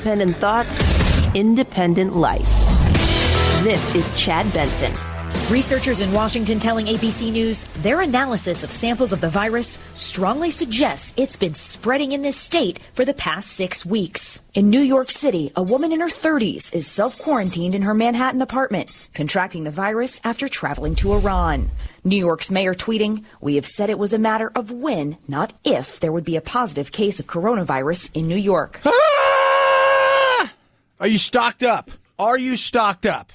independent thoughts, independent life. This is Chad Benson. Researchers in Washington telling ABC News their analysis of samples of the virus strongly suggests it's been spreading in this state for the past 6 weeks. In New York City, a woman in her 30s is self-quarantined in her Manhattan apartment, contracting the virus after traveling to Iran. New York's mayor tweeting, "We have said it was a matter of when, not if, there would be a positive case of coronavirus in New York." Are you stocked up? Are you stocked up?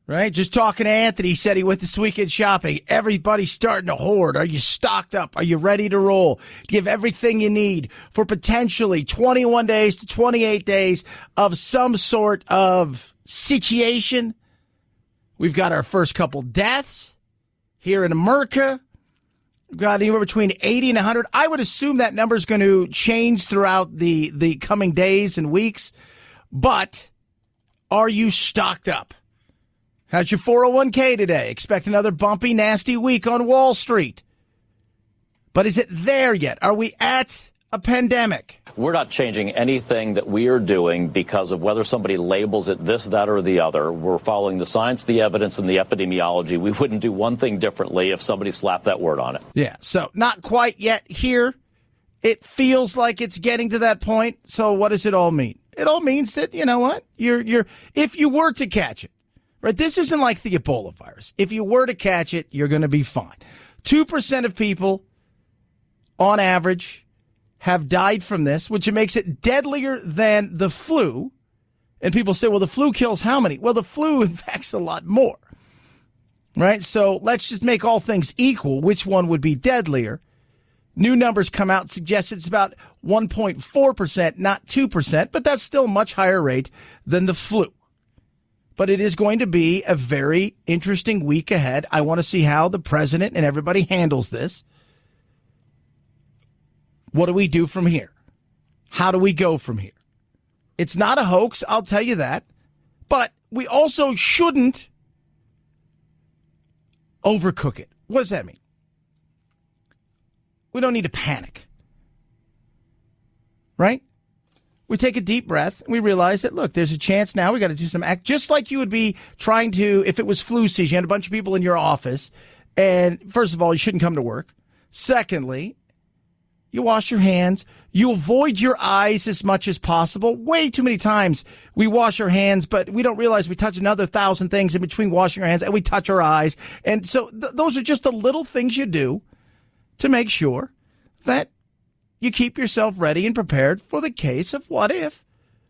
Right? Just talking to Anthony, he said he went this weekend shopping. Everybody's starting to hoard. Are you stocked up? Are you ready to roll? Give everything you need for potentially 21 days to 28 days of some sort of situation. We've got our first couple deaths here in America. We've got anywhere between 80 and 100. I would assume that number is going to change throughout the coming days and weeks. But are you stocked up? How's your 401k today? Expect another bumpy, nasty week on Wall Street. But is it there yet? Are we at a pandemic? We're not changing anything that we are doing because of whether somebody labels it this, that, or the other. We're following the science, the evidence, and the epidemiology. We wouldn't do one thing differently if somebody slapped that word on it. Yeah, so not quite yet here. It feels like it's getting to that point. So what does it all mean? It all means that, you know what? You're if you were to catch it, right? This isn't like the Ebola virus. If you were to catch it, you're going to be fine. 2% of people, on average, have died from this, which makes it deadlier than the flu. And people say, well, the flu kills how many? Well, the flu infects a lot more, right? So let's just make all things equal. Which one would be deadlier? New numbers come out and suggest it's about 1.4%, not 2%, but that's still a much higher rate than the flu. But it is going to be a very interesting week ahead. I want to see how the president and everybody handles this. What do we do from here? How do we go from here? It's not a hoax, I'll tell you that. But we also shouldn't overcook it. What does that mean? We don't need to panic. Right? We take a deep breath and we realize that, look, there's a chance now we got to do some act. Just like you would be trying to, if it was flu season, you had a bunch of people in your office. And first of all, you shouldn't come to work. Secondly, you wash your hands. You avoid your eyes as much as possible. Way too many times we wash our hands, but we don't realize we touch another 1,000 things in between washing our hands and we touch our eyes. And so those are just the little things you do to make sure that you keep yourself ready and prepared for the case of what if.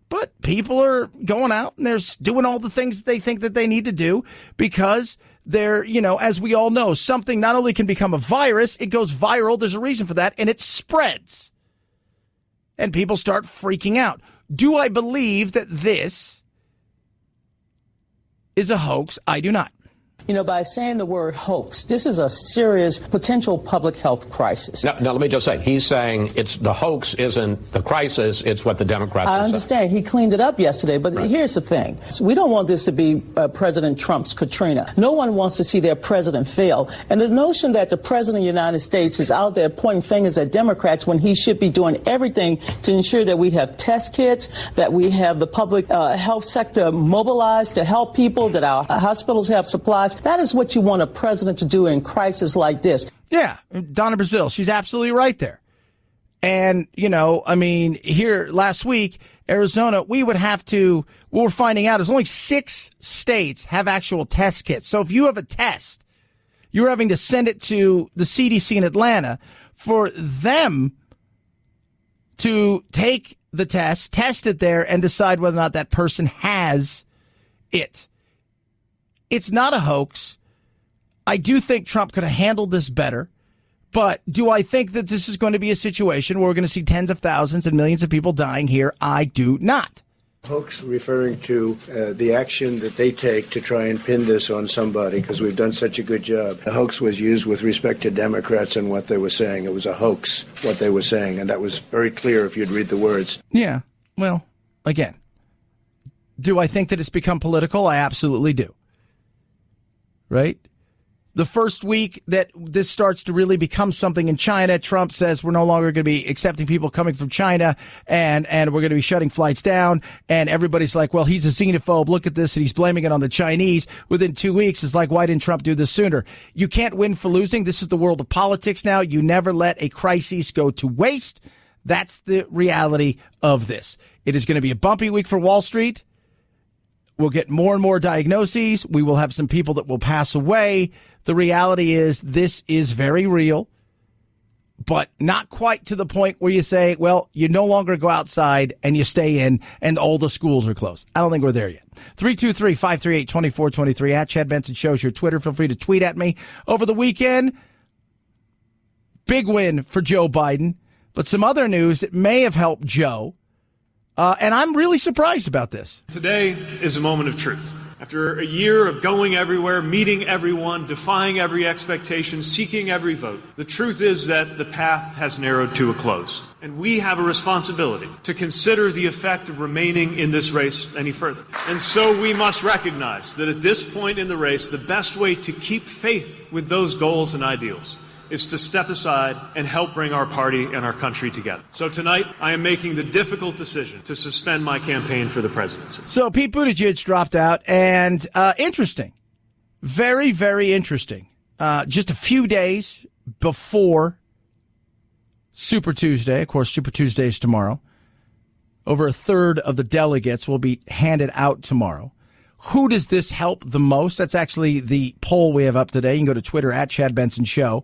But people are going out and they're doing all the things that they think that they need to do because they're, you know, as we all know, something not only can become a virus, it goes viral. There's a reason for that, and it spreads. And people start freaking out. Do I believe that this is a hoax? I do not. You know, by saying the word hoax, this is a serious potential public health crisis. Now, let me just say, he's saying it's the hoax isn't the crisis, it's what the Democrats are saying. I understand. He cleaned it up yesterday, but Here's the thing. We don't want this to be President Trump's Katrina. No one wants to see their president fail. And the notion that the president of the United States is out there pointing fingers at Democrats when he should be doing everything to ensure that we have test kits, that we have the public health sector mobilized to help people, that our hospitals have supplies. That is what you want a president to do in crisis like this. Yeah, Donna Brazile, she's absolutely right there. And, you know, I mean, here last week, Arizona, we were finding out there's only 6 states have actual test kits. So if you have a test, you're having to send it to the CDC in Atlanta for them to take the test it there, and decide whether or not that person has it. It's not a hoax. I do think Trump could have handled this better. But do I think that this is going to be a situation where we're going to see tens of thousands and millions of people dying here? I do not. Hoax referring to the action that they take to try and pin this on somebody because we've done such a good job. The hoax was used with respect to Democrats and what they were saying. It was a hoax, what they were saying. And that was very clear if you'd read the words. Yeah. Well, again, do I think that it's become political? I absolutely do. Right? The first week that this starts to really become something in China, Trump says we're no longer going to be accepting people coming from China and we're going to be shutting flights down. And everybody's like, well, he's a xenophobe. Look at this. And he's blaming it on the Chinese. Within 2 weeks, it's like, why didn't Trump do this sooner? You can't win for losing. This is the world of politics now. You never let a crisis go to waste. That's the reality of this. It is going to be a bumpy week for Wall Street. We'll get more and more diagnoses. We will have some people that will pass away. The reality is this is very real, but not quite to the point where you say, well, you no longer go outside and you stay in and all the schools are closed. I don't think we're there yet. 323-538-2423 at Chad Benson Show's your Twitter. Feel free to tweet at me. Over the weekend, big win for Joe Biden, but some other news that may have helped Joe. And I'm really surprised about this. Today is a moment of truth. After a year of going everywhere, meeting everyone, defying every expectation, seeking every vote, the truth is that the path has narrowed to a close. And we have a responsibility to consider the effect of remaining in this race any further. And so we must recognize that at this point in the race, the best way to keep faith with those goals and ideals is to step aside and help bring our party and our country together. So tonight, I am making the difficult decision to suspend my campaign for the presidency. So Pete Buttigieg dropped out, and interesting. Very, very interesting. Just a few days before Super Tuesday. Of course, Super Tuesday is tomorrow. Over a third of the delegates will be handed out tomorrow. Who does this help the most? That's actually the poll we have up today. You can go to Twitter at Chad Benson Show.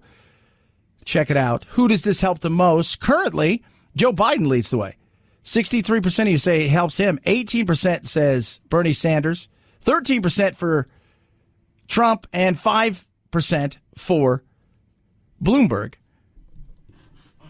Check it out. Who does this help the most? Currently, Joe Biden leads the way. 63% of you say it helps him. 18% says Bernie Sanders. 13% for Trump. And 5% for Bloomberg.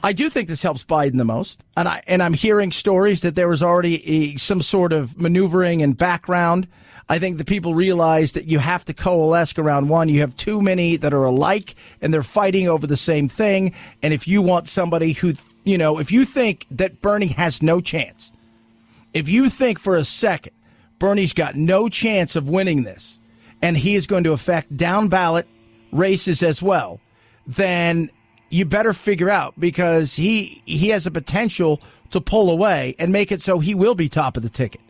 I do think this helps Biden the most. And I'm hearing stories that there was already some sort of maneuvering and background. I think the people realize that you have to coalesce around one. You have too many that are alike, and they're fighting over the same thing. And if you want somebody who, if you think that Bernie has no chance, if you think for a second Bernie's got no chance of winning this, and he is going to affect down ballot races as well, then you better figure out, because he has a potential to pull away and make it so he will be top of the ticket.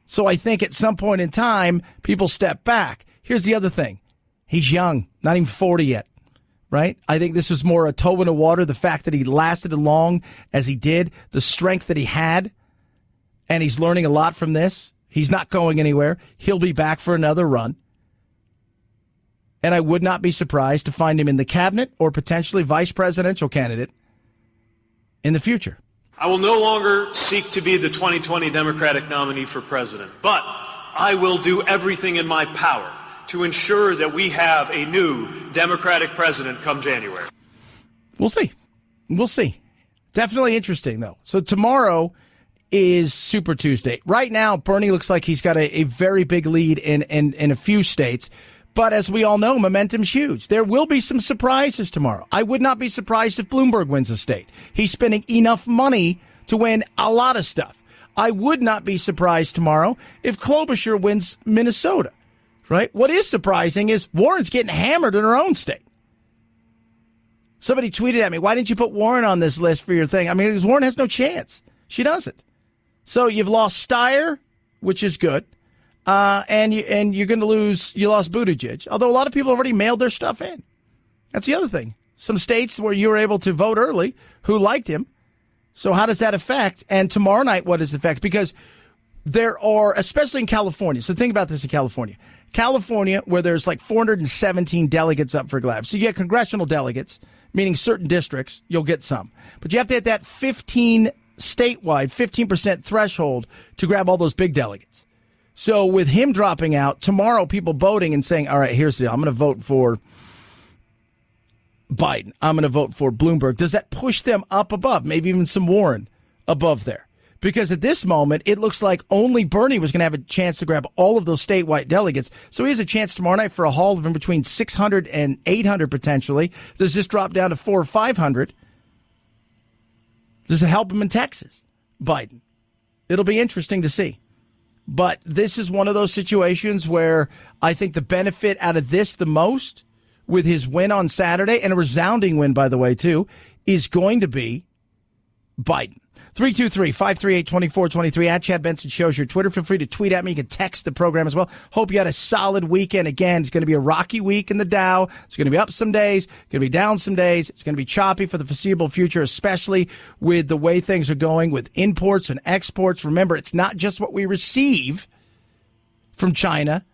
So I think at some point in time, people step back. Here's the other thing. He's young, not even 40 yet, right? I think this was more a toe in the water, the fact that he lasted as long as he did, the strength that he had, and he's learning a lot from this. He's not going anywhere. He'll be back for another run. And I would not be surprised to find him in the cabinet or potentially vice presidential candidate in the future. I will no longer seek to be the 2020 Democratic nominee for president, but I will do everything in my power to ensure that we have a new Democratic president come January. We'll see. We'll see. Definitely interesting, though. So tomorrow is Super Tuesday. Right now, Bernie looks like he's got a very big lead in a few states. But as we all know, momentum's huge. There will be some surprises tomorrow. I would not be surprised if Bloomberg wins a state. He's spending enough money to win a lot of stuff. I would not be surprised tomorrow if Klobuchar wins Minnesota, right? What is surprising is Warren's getting hammered in her own state. Somebody tweeted at me, why didn't you put Warren on this list for your thing? I mean, because Warren has no chance. She doesn't. So you've lost Steyer, which is good. And you're going to lose. You lost Buttigieg, although a lot of people already mailed their stuff in. That's the other thing. Some states where you were able to vote early who liked him. So how does that affect? And tomorrow night, what does it affect? Because there are, especially in California. So think about this in California. California, where there's like 417 delegates up for grabs. So you get congressional delegates, meaning certain districts, you'll get some. But you have to hit that 15 statewide, 15% threshold to grab all those big delegates. So with him dropping out, tomorrow people voting and saying, all right, here's the deal. I'm going to vote for Biden. I'm going to vote for Bloomberg. Does that push them up above? Maybe even some Warren above there. Because at this moment, it looks like only Bernie was going to have a chance to grab all of those statewide delegates. So he has a chance tomorrow night for a haul of in between 600 and 800 potentially. Does this drop down to 400 or 500? Does it help him in Texas, Biden? It'll be interesting to see. But this is one of those situations where I think the benefit out of this the most, with his win on Saturday, and a resounding win, by the way, too, is going to be Biden. 323-538-2423 at Chad Benson Shows your Twitter. Feel free to tweet at me. You can text the program as well. Hope you had a solid weekend. Again, it's going to be a rocky week in the Dow. It's going to be up some days, going to be down some days. It's going to be choppy for the foreseeable future, especially with the way things are going with imports and exports. Remember, it's not just what we receive from China.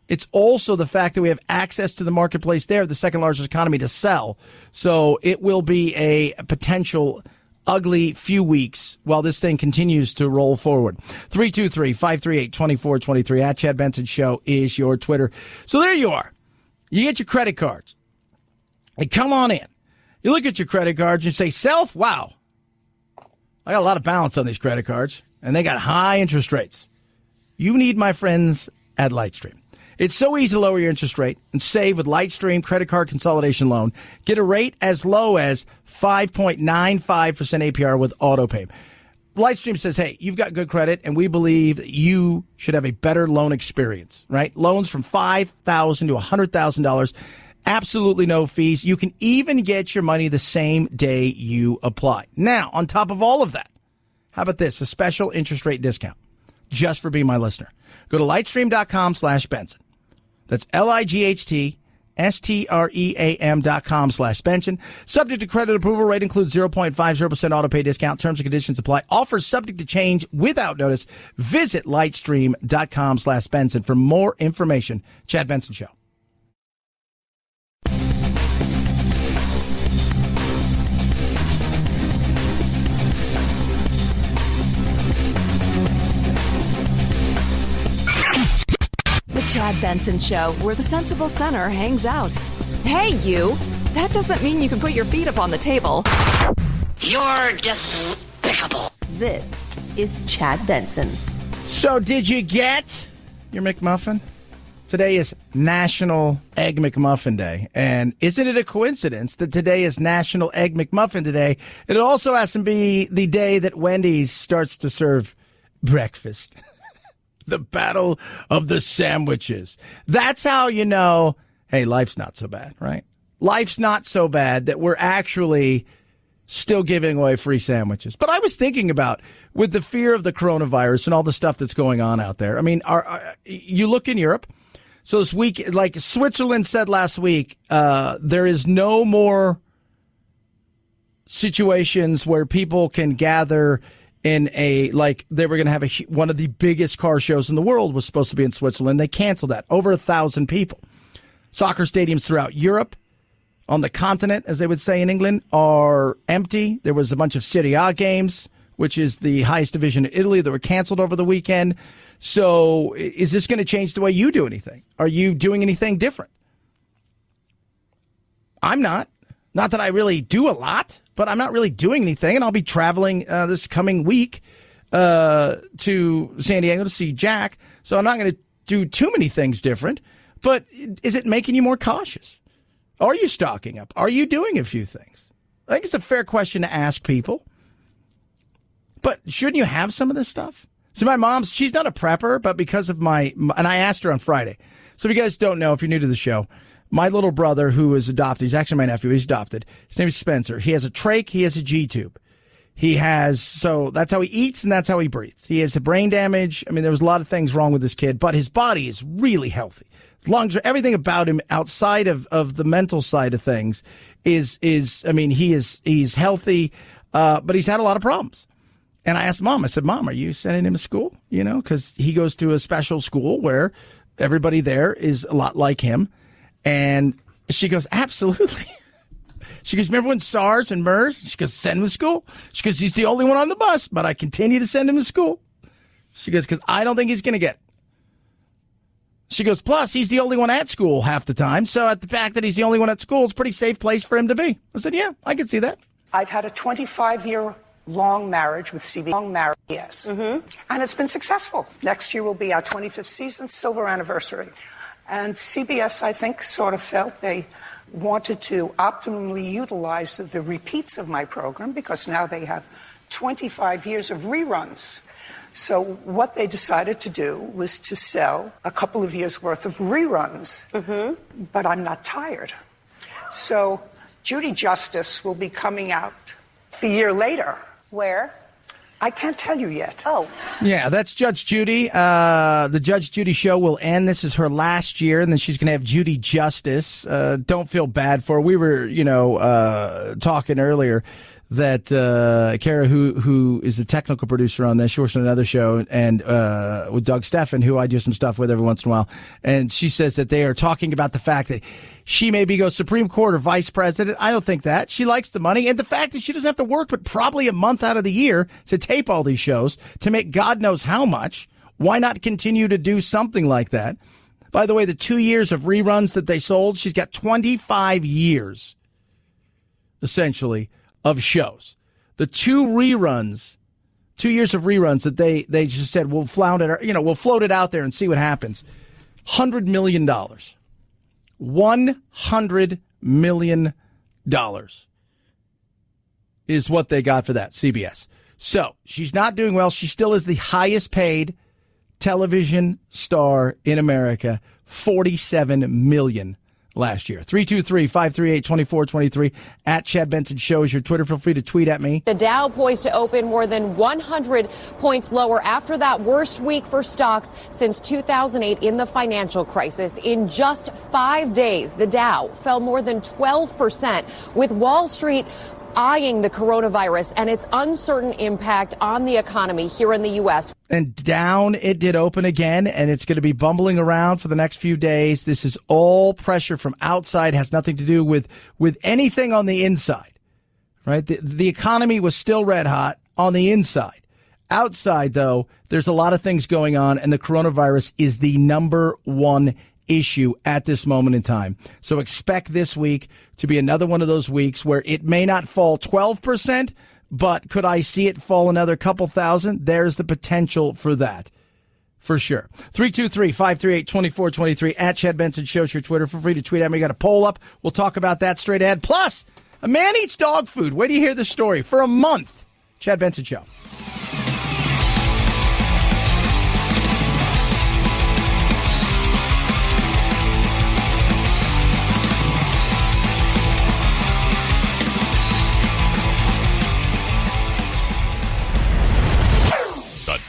It's also the fact that we have access to the marketplace there, the second largest economy to sell. So it will be a potential ugly few weeks while this thing continues to roll forward. 323-538-2423 at Chad Benson Show is your Twitter. So there you are. You get your credit cards. Hey, come on in. You look at your credit cards and you say, self, wow, I got a lot of balance on these credit cards, and they got high interest rates. You need my friends at Lightstream. It's so easy to lower your interest rate and save with Lightstream credit card consolidation loan. Get a rate as low as 5.95% APR with autopay. Lightstream says, hey, you've got good credit, and we believe that you should have a better loan experience, right? Loans from $5,000 to $100,000, absolutely no fees. You can even get your money the same day you apply. Now, on top of all of that, how about this? A special interest rate discount just for being my listener. Go to lightstream.com/Benson. That's lightstream.com/Benson. Subject to credit approval. Rate includes 0.50% auto pay discount. Terms and conditions apply. Offers subject to change without notice. Visit lightstream.com/Benson for more information. Chad Benson Show. Chad Benson Show, where the sensible center hangs out. Hey, you! That doesn't mean you can put your feet up on the table. You're despicable. This is Chad Benson. So, did you get your McMuffin? Today is National Egg McMuffin Day. And isn't it a coincidence that today is National Egg McMuffin Day? It also has to be the day that Wendy's starts to serve breakfast. The battle of the sandwiches. That's how you know, hey, life's not so bad, right? Life's not so bad that we're actually still giving away free sandwiches. But I was thinking about, with the fear of the coronavirus and all the stuff that's going on out there, I mean, you look in Europe. So this week, like Switzerland said last week, there is no more situations where people can gather in they were going to have one of the biggest car shows in the world was supposed to be in Switzerland. They canceled that. Over 1,000 people. Soccer stadiums throughout Europe, on the continent, as they would say in England, are empty. There was a bunch of Serie A games, which is the highest division in Italy, that were canceled over the weekend. So is this going to change the way you do anything? Are you doing anything different? I'm not. Not that I really do a lot, but I'm not really doing anything, and I'll be traveling this coming week to San Diego to see Jack, so I'm not going to do too many things different. But is it making you more cautious? Are you stocking up? Are you doing a few things? I think it's a fair question to ask people. But shouldn't you have some of this stuff? So my mom's, she's not a prepper, but because of and I asked her on Friday. So if you guys don't know, if you're new to the show, my little brother, who is adopted, he's actually my nephew, he's adopted. His name is Spencer. He has a trach, he has a G-tube. So that's how he eats and that's how he breathes. He has brain damage. I mean, there was a lot of things wrong with this kid, but his body is really healthy. His lungs, everything about him outside of the mental side of things he's healthy, but he's had a lot of problems. And I asked Mom, I said, Mom, are you sending him to school? You know, because he goes to a special school where everybody there is a lot like him. And she goes, absolutely. She goes, remember when SARS and MERS? She goes, send him to school. She goes, he's the only one on the bus, but I continue to send him to school. She goes, because I don't think he's going to get it. She goes, plus, he's the only one at school half the time. So at the fact that he's the only one at school, it's a pretty safe place for him to be. I said, yeah, I can see that. I've had a 25-year-long marriage with CBS. Long marriage, yes. Mm-hmm. And it's been successful. Next year will be our 25th season, silver anniversary. And CBS, I think, sort of felt they wanted to optimally utilize the repeats of my program because now they have 25 years of reruns. So what they decided to do was to sell a couple of years' worth of reruns. But I'm not tired. So Judy Justice will be coming out a year later. Where? I can't tell you yet. Oh. Yeah, that's Judge Judy. The Judge Judy show will end. This is her last year, and then she's going to have Judy Justice. Don't feel bad for her. We were, talking earlier that Kara, who is the technical producer on this, she works on another show, and with Doug Steffen, who I do some stuff with every once in a while, and she says that they are talking about the fact that she maybe goes Supreme Court or vice president. I don't think that. She likes the money, and the fact that she doesn't have to work but probably a month out of the year to tape all these shows to make God knows how much. Why not continue to do something like that? By the way, the 2 years of reruns that they sold, she's got 25 years, essentially, of shows. The 2 years of reruns that they just said, we'll flout it, we'll float it out there and see what happens. $100 million. $100 million is what they got for that, CBS. So she's not doing well. She still is the highest paid television star in America, $47 million last year. 323-538-2423 at Chad Benson Show is your Twitter. Feel free to tweet at me. The Dow poised to open more than 100 points lower after that worst week for stocks since 2008 in the financial crisis. In just 5 days, the Dow fell more than 12%, with Wall Street eyeing the coronavirus and its uncertain impact on the economy here in the U.S. And down it did open again, and it's going to be bumbling around for the next few days. This is all pressure from outside, has nothing to do with anything on the inside, right? The economy was still red hot on the inside. Outside, though, there's a lot of things going on, and the coronavirus is the number one issue at this moment in time. So expect this week to be another one of those weeks where it may not fall 12%, but could I see it fall another couple thousand? There's the potential for that, for sure. 323-538-2423 at Chad Benson Show's your Twitter. Feel free to tweet at me. Got a poll up. We'll talk about that straight ahead. Plus, a man eats dog food. Wait till you hear the story. For a month. Chad Benson Show.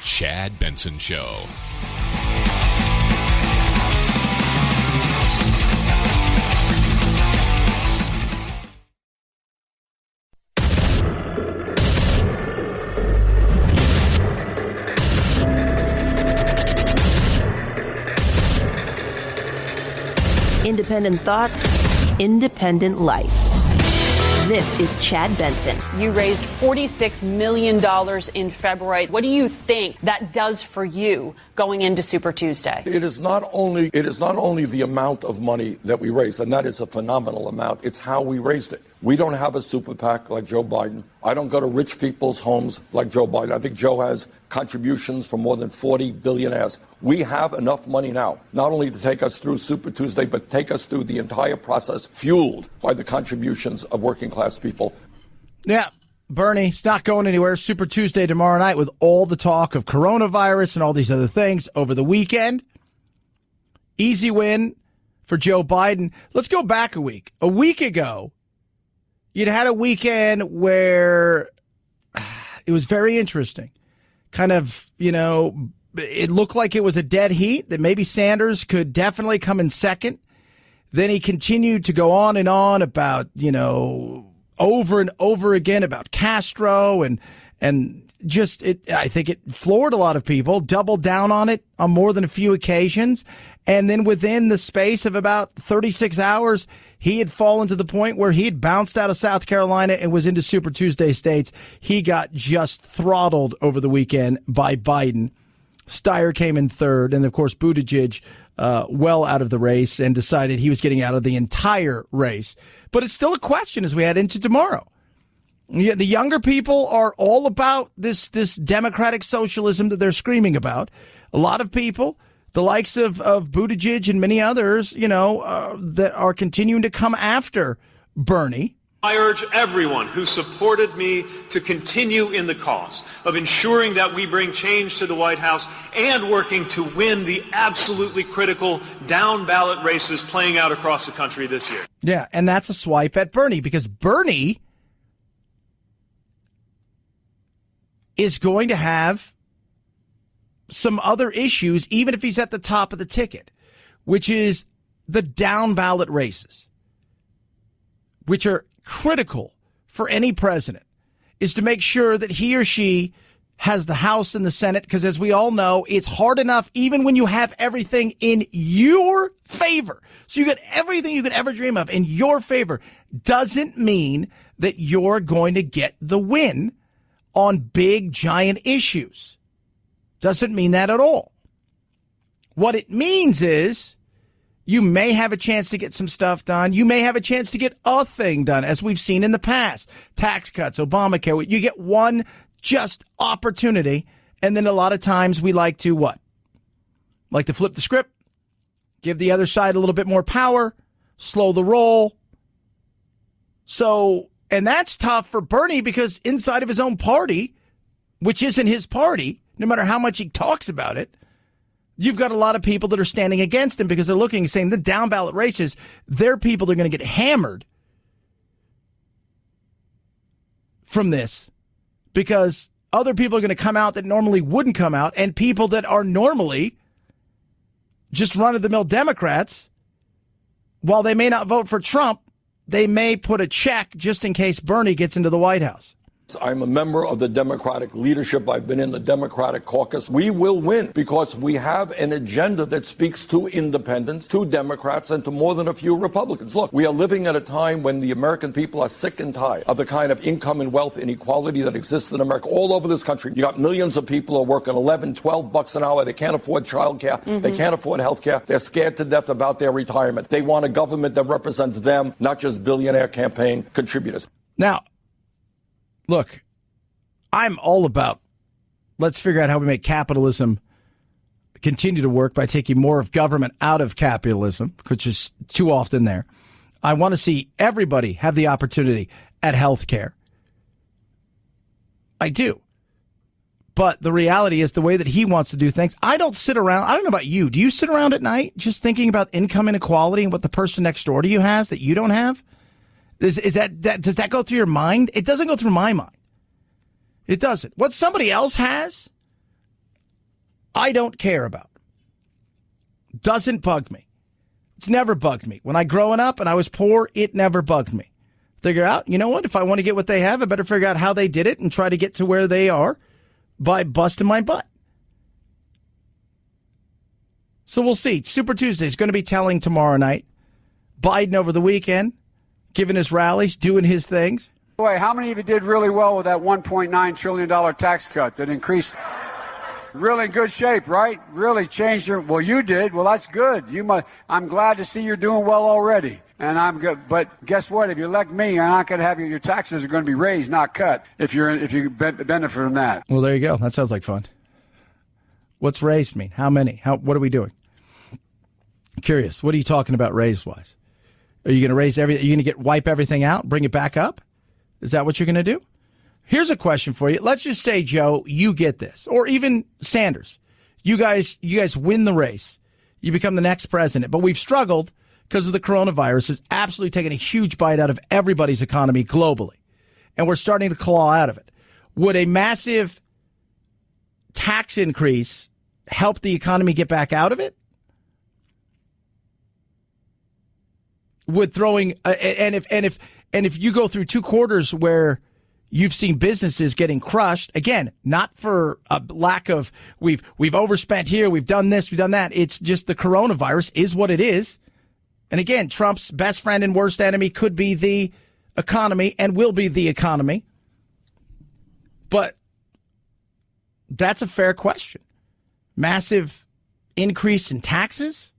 Chad Benson Show. Independent thoughts, independent life. This is Chad Benson. You raised $46 million in February. What do you think that does for you going into Super Tuesday? It is not only the amount of money that we raised, and that is a phenomenal amount. It's how we raised it. We don't have a super PAC like Joe Biden. I don't go to rich people's homes like Joe Biden. I think Joe has contributions from more than 40 billionaires. We have enough money now, not only to take us through Super Tuesday, but take us through the entire process, fueled by the contributions of working class people. Yeah, Bernie, it's not going anywhere. Super Tuesday tomorrow night with all the talk of coronavirus and all these other things over the weekend. Easy win for Joe Biden. Let's go back a week. A week ago, you'd had a weekend where it was very interesting. Kind of, it looked like it was a dead heat, that maybe Sanders could definitely come in second. Then he continued to go on and on about, over and over again about Castro and just I think it floored a lot of people, doubled down on it on more than a few occasions. And then within the space of about 36 hours, he had fallen to the point where he had bounced out of South Carolina and was into Super Tuesday states. He got just throttled over the weekend by Biden. Steyer came in third, and of course Buttigieg well out of the race and decided he was getting out of the entire race. But it's still a question as we head into tomorrow. The younger people are all about this democratic socialism that they're screaming about. A lot of people, the likes of Buttigieg and many others, that are continuing to come after Bernie, I urge everyone who supported me to continue in the cause of ensuring that we bring change to the White House and working to win the absolutely critical down-ballot races playing out across the country this year. Yeah, and that's a swipe at Bernie, because Bernie is going to have some other issues, even if he's at the top of the ticket, which is the down-ballot races, which are critical for any president, is to make sure that he or she has the House and the Senate, because as we all know, it's hard enough even when you have everything in your favor. So you get everything you could ever dream of in your favor. Doesn't mean that you're going to get the win on big, giant issues. Doesn't mean that at all. What it means is you may have a chance to get some stuff done. You may have a chance to get a thing done, as we've seen in the past. Tax cuts, Obamacare. You get one just opportunity, and then a lot of times we like to what? Like to flip the script, give the other side a little bit more power, slow the roll. So, and that's tough for Bernie, because inside of his own party, which isn't his party, no matter how much he talks about it, you've got a lot of people that are standing against him because they're looking and saying the down ballot races, their people are going to get hammered from this, because other people are going to come out that normally wouldn't come out, and people that are normally just run-of-the-mill Democrats, while they may not vote for Trump, they may put a check just in case Bernie gets into the White House. I'm a member of the Democratic leadership. I've been in the Democratic caucus. We will win because we have an agenda that speaks to independents, to Democrats, and to more than a few Republicans. Look, we are living at a time when the American people are sick and tired of the kind of income and wealth inequality that exists in America all over this country. You got millions of people who are working 11, 12 bucks an hour. They can't afford child care. They can't afford health care. They're scared to death about their retirement. They want a government that represents them, not just billionaire campaign contributors. Now, look, I'm all about, let's figure out how we make capitalism continue to work by taking more of government out of capitalism, which is too often there. I want to see everybody have the opportunity at health care. I do. But the reality is the way that he wants to do things. I don't sit around. I don't know about you. Do you sit around at night just thinking about income inequality and what the person next door to you has that you don't have? Does that go through your mind? It doesn't go through my mind. It doesn't. What somebody else has, I don't care about. Doesn't bug me. It's never bugged me. When I growing up and I was poor, it never bugged me. Figure out, you know what? If I want to get what they have, I better figure out how they did it and try to get to where they are by busting my butt. So we'll see. Super Tuesday is going to be telling tomorrow night. Biden over the weekend, giving his rallies, doing his things. Boy, how many of you did really well with that $1.9 trillion tax cut that increased? Really in good shape, right? Really changed your... Well, you did. Well, that's good. I'm glad to see you're doing well already. And I'm good. But guess what? If you elect me, you're not going to have your taxes are going to be raised, not cut, if you benefit from that. Well, there you go. That sounds like fun. What's raised mean? How many? What are we doing? Curious. What are you talking about raised-wise? Are you going to raise everything? Are you going to wipe everything out, bring it back up? Is that what you're going to do? Here's a question for you. Let's just say, Joe, you get this, or even Sanders. You guys win the race. You become the next president. But we've struggled because of the coronavirus. It's absolutely taken a huge bite out of everybody's economy globally. And we're starting to claw out of it. Would a massive tax increase help the economy get back out of it? Would throwing and if you go through 2 quarters where you've seen businesses getting crushed, again, not for a lack of we've overspent here, we've done this, we've done that. It's just the coronavirus is what it is. And again, Trump's best friend and worst enemy could be the economy and will be the economy. But that's a fair question. Massive increase in taxes?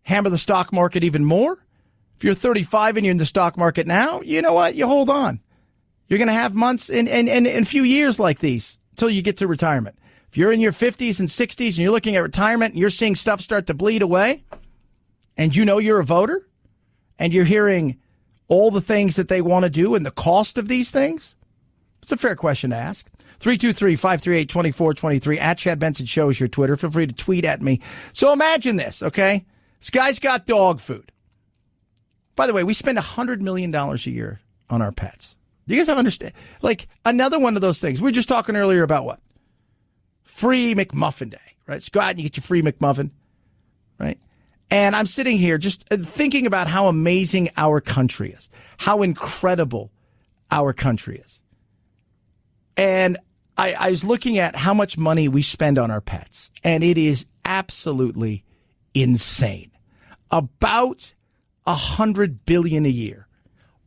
Hammer the stock market even more? If you're 35 and you're in the stock market now, you know what? You hold on. You're going to have months and a few years like these until you get to retirement. If you're in your 50s and 60s and you're looking at retirement and you're seeing stuff start to bleed away and you know you're a voter and you're hearing all the things that they want to do and the cost of these things? It's a fair question to ask. 323-538-2423 at Chad Benson Show is your Twitter. Feel free to tweet at me. So imagine this, okay? This guy's got dog food. By the way, we spend $100 million a year on our pets. Do you guys have understand? Like, another one of those things. We were just talking earlier about what? Free McMuffin Day, right? So go out and you get your free McMuffin, right? And I'm sitting here just thinking about how amazing our country is, how incredible our country is. And I was looking at how much money we spend on our pets, and it is absolutely insane. About $100 billion a year,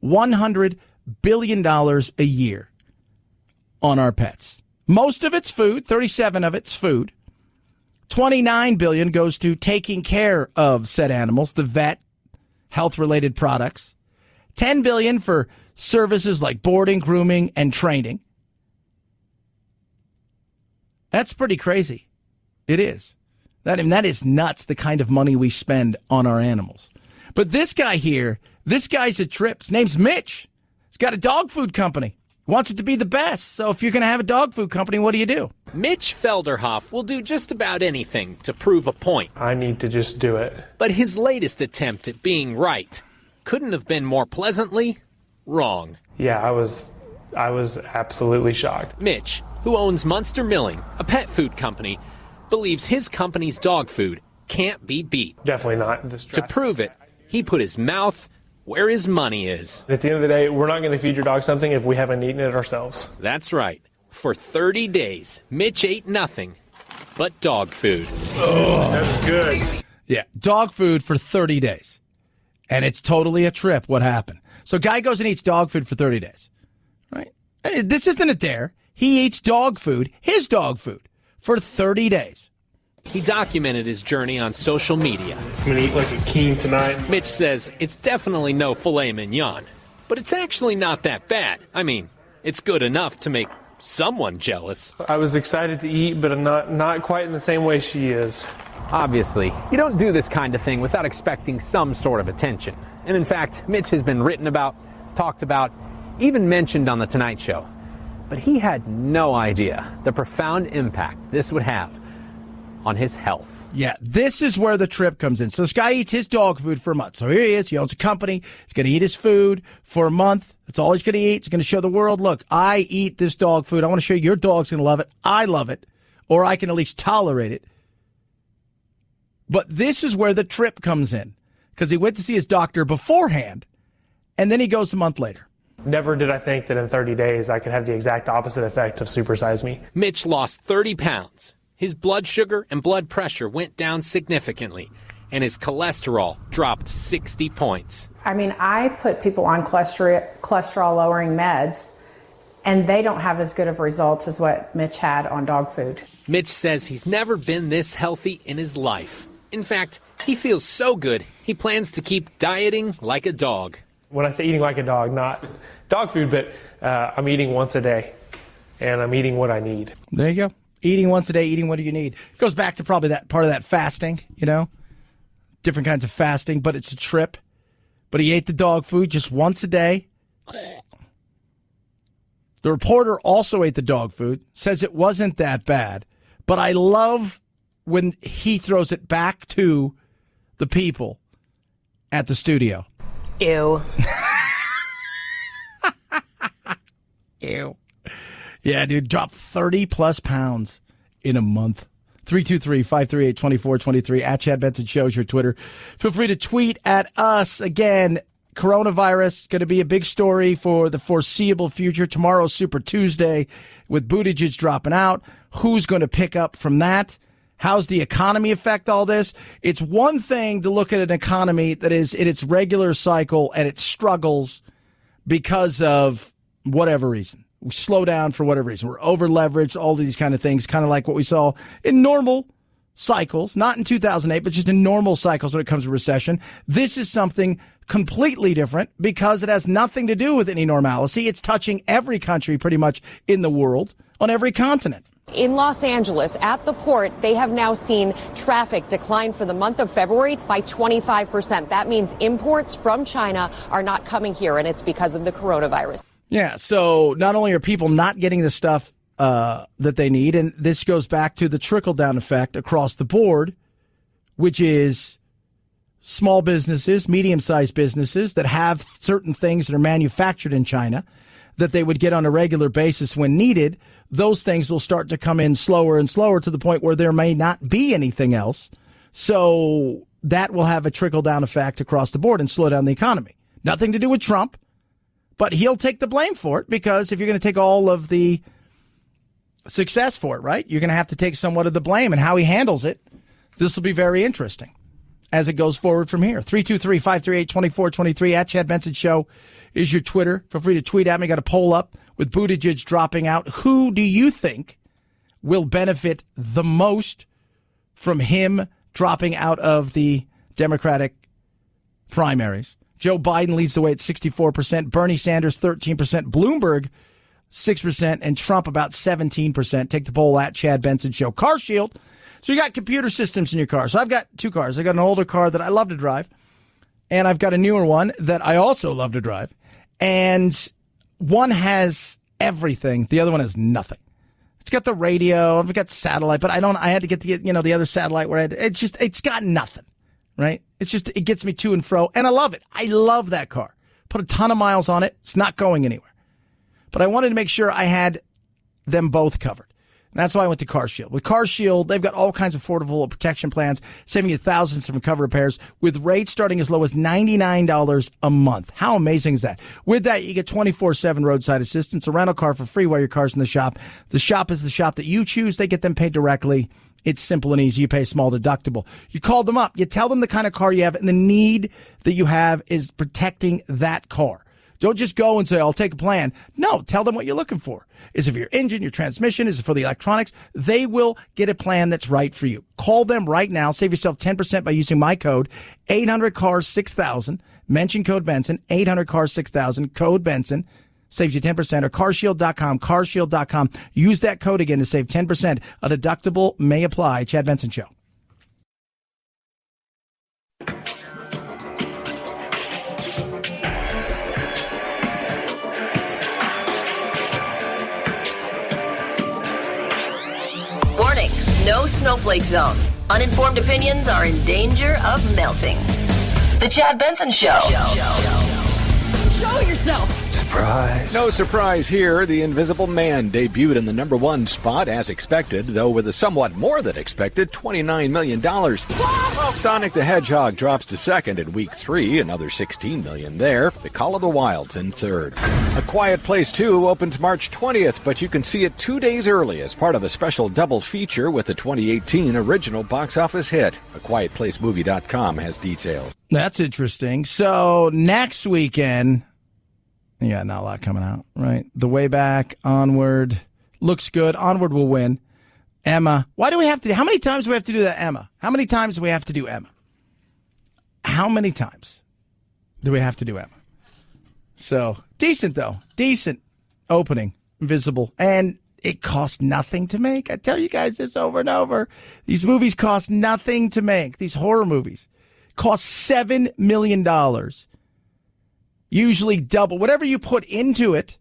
$100 billion a year on our pets. Most of it's food, 37 of it's food. 29 billion goes to taking care of said animals, the vet, health-related products. 10 billion for services like boarding, grooming, and training. That's pretty crazy. It is. That is nuts, the kind of money we spend on our animals. But this guy here, this guy's a trip. His name's Mitch. He's got a dog food company. Wants it to be the best. So if you're going to have a dog food company, what do? Mitch Felderhoff will do just about anything to prove a point. I need to just do it. But his latest attempt at being right couldn't have been more pleasantly wrong. Yeah, I was absolutely shocked. Mitch, who owns Munster Milling, a pet food company, believes his company's dog food can't be beat. Definitely not. To prove it, he put his mouth where his money is. At the end of the day, we're not going to feed your dog something if we haven't eaten it ourselves. That's right. For 30 days, Mitch ate nothing but dog food. Oh, that's good. Yeah, dog food for 30 days. And it's totally a trip what happened. So guy goes and eats dog food for 30 days. Right? This isn't a dare. He eats dog food, his dog food, for 30 days. He documented his journey on social media. I'm going to eat like a king tonight. Mitch says it's definitely no filet mignon, but it's actually not that bad. I mean, it's good enough to make someone jealous. I was excited to eat, but not quite in the same way she is. Obviously, you don't do this kind of thing without expecting some sort of attention. And in fact, Mitch has been written about, talked about, even mentioned on The Tonight Show. But he had no idea the profound impact this would have on his health. Yeah, this is where the trip comes in. So this guy eats his dog food for a month. So here he is. He owns a company. He's going to eat his food for a month. That's all he's going to eat. He's going to show the world, look, I eat this dog food. I want to show you your dog's going to love it. I love it. Or I can at least tolerate it. But this is where the trip comes in. Because he went to see his doctor beforehand. And then he goes a month later. Never did I think that in 30 days I could have the exact opposite effect of Super Size Me. Mitch lost 30 pounds. His blood sugar and blood pressure went down significantly, and his cholesterol dropped 60 points. I mean, I put people on cholesterol-lowering meds, and they don't have as good of results as what Mitch had on dog food. Mitch says he's never been this healthy in his life. In fact, he feels so good, he plans to keep dieting like a dog. When I say eating like a dog, not dog food, but I'm eating once a day, and I'm eating what I need. There you go. Eating once a day, eating what do you need. Goes back to probably that part of that fasting, you know, different kinds of fasting, but it's a trip. But he ate the dog food just once a day. The reporter also ate the dog food, says it wasn't that bad. But I love when he throws it back to the people at the studio. Ew. Ew. Yeah, dude, dropped 30-plus pounds in a month. 323-538-2423 at Chad Benson Show is your Twitter. Feel free to tweet at us. Again, coronavirus going to be a big story for the foreseeable future. Tomorrow's Super Tuesday with Buttigieg dropping out. Who's going to pick up from that? How's the economy affect all this? It's one thing to look at an economy that is in its regular cycle and it struggles because of whatever reason. We slow down for whatever reason. We're over-leveraged, all these kind of things, kind of like what we saw in normal cycles, not in 2008, but just in normal cycles when it comes to recession. This is something completely different because it has nothing to do with any normalcy. It's touching every country pretty much in the world on every continent. In Los Angeles, at the port, they have now seen traffic decline for the month of February by 25%. That means imports from China are not coming here, and it's because of the coronavirus. Yeah, so not only are people not getting the stuff that they need, and this goes back to the trickle-down effect across the board, which is small businesses, medium-sized businesses that have certain things that are manufactured in China that they would get on a regular basis when needed. Those things will start to come in slower and slower to the point where there may not be anything else. So that will have a trickle-down effect across the board and slow down the economy. Nothing to do with Trump, but he'll take the blame for it, because if you're going to take all of the success for it, right, you're going to have to take somewhat of the blame, and how he handles it. This will be very interesting as it goes forward from here. 323-538-2423 at Chad Benson Show is your Twitter. Feel free to tweet at me. Got a poll up with Buttigieg dropping out. Who do you think will benefit the most from him dropping out of the Democratic primaries? Joe Biden leads the way at 64%, Bernie Sanders 13%, Bloomberg 6%, and Trump about 17%. Take the poll at Chad Benson Show. Car Shield. So you got computer systems in your car. So I've got two cars. I got an older car that I love to drive, and I've got a newer one that I also love to drive. And one has everything. The other one has nothing. It's got the radio. I've got satellite, but I had to get the other satellite where it's got nothing, right? It gets me to and fro, and I love it. I love that car. Put a ton of miles on it. It's not going anywhere. But I wanted to make sure I had them both covered. And that's why I went to Car Shield. With Car Shield, they've got all kinds of affordable protection plans, saving you thousands from cover repairs with rates starting as low as $99 a month. How amazing is that? With that, you get 24/7 roadside assistance, a rental car for free while your car's in the shop. The shop is the shop that you choose. They get them paid directly. It's simple and easy. You pay a small deductible. You call them up. You tell them the kind of car you have, and the need that you have is protecting that car. Don't just go and say, I'll take a plan. No, tell them what you're looking for. Is it for your engine, your transmission? Is it for the electronics? They will get a plan that's right for you. Call them right now. Save yourself 10% by using my code, 800-CARS-6000. Mention code Benson, 800-CARS-6000, code Benson. Saves you 10%, or carshield.com, carshield.com. Use that code again to save 10%. A deductible may apply. Chad Benson Show. Warning, no snowflake zone. Uninformed opinions are in danger of melting. The Chad Benson Show. Show yourself. Surprise. No surprise here. The Invisible Man debuted in the #1 spot as expected, though with a somewhat more than expected $29 million. Sonic the Hedgehog drops to second in week 3, another $16 million there. The Call of the Wild's in third. A Quiet Place 2 opens March 20th, but you can see it 2 days early as part of a special double feature with the 2018 original box office hit. AQuietPlaceMovie.com has details. That's interesting. So next weekend, yeah, not a lot coming out, right? The Way Back, Onward, looks good. Onward will win. Emma. Why do we have to how many times do we have to do that, Emma? How many times do we have to do Emma? How many times do we have to do Emma? So, decent, though. Decent opening, Invisible. And it costs nothing to make. I tell you guys this over and over. These movies cost nothing to make. These horror movies cost $7 million. Usually double. Whatever you put into it,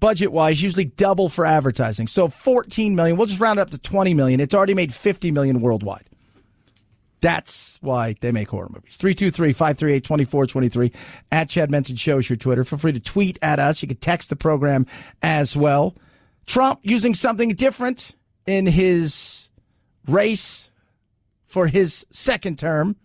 budget-wise, usually double for advertising. So $14 million. We'll just round it up to $20 million. It's already made $50 million worldwide. That's why they make horror movies. 323-538-2423 at Chad Benson Show is your Twitter. Feel free to tweet at us. You can text the program as well. Trump using something different in his race for his second term.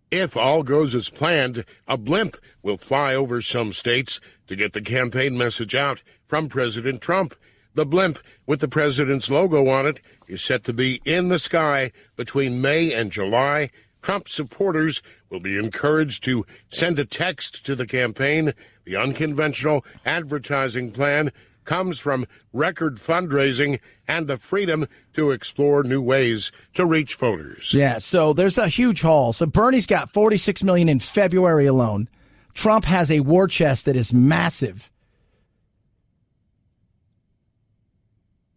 If all goes as planned, a blimp will fly over some states to get the campaign message out from President Trump. The blimp with the president's logo on it is set to be in the sky between May and July. Trump supporters will be encouraged to send a text to the campaign. The unconventional advertising plan comes from record fundraising and the freedom to explore new ways to reach voters. Yeah, so there's a huge haul. So Bernie's got $46 million in February alone. Trump has a war chest that is massive.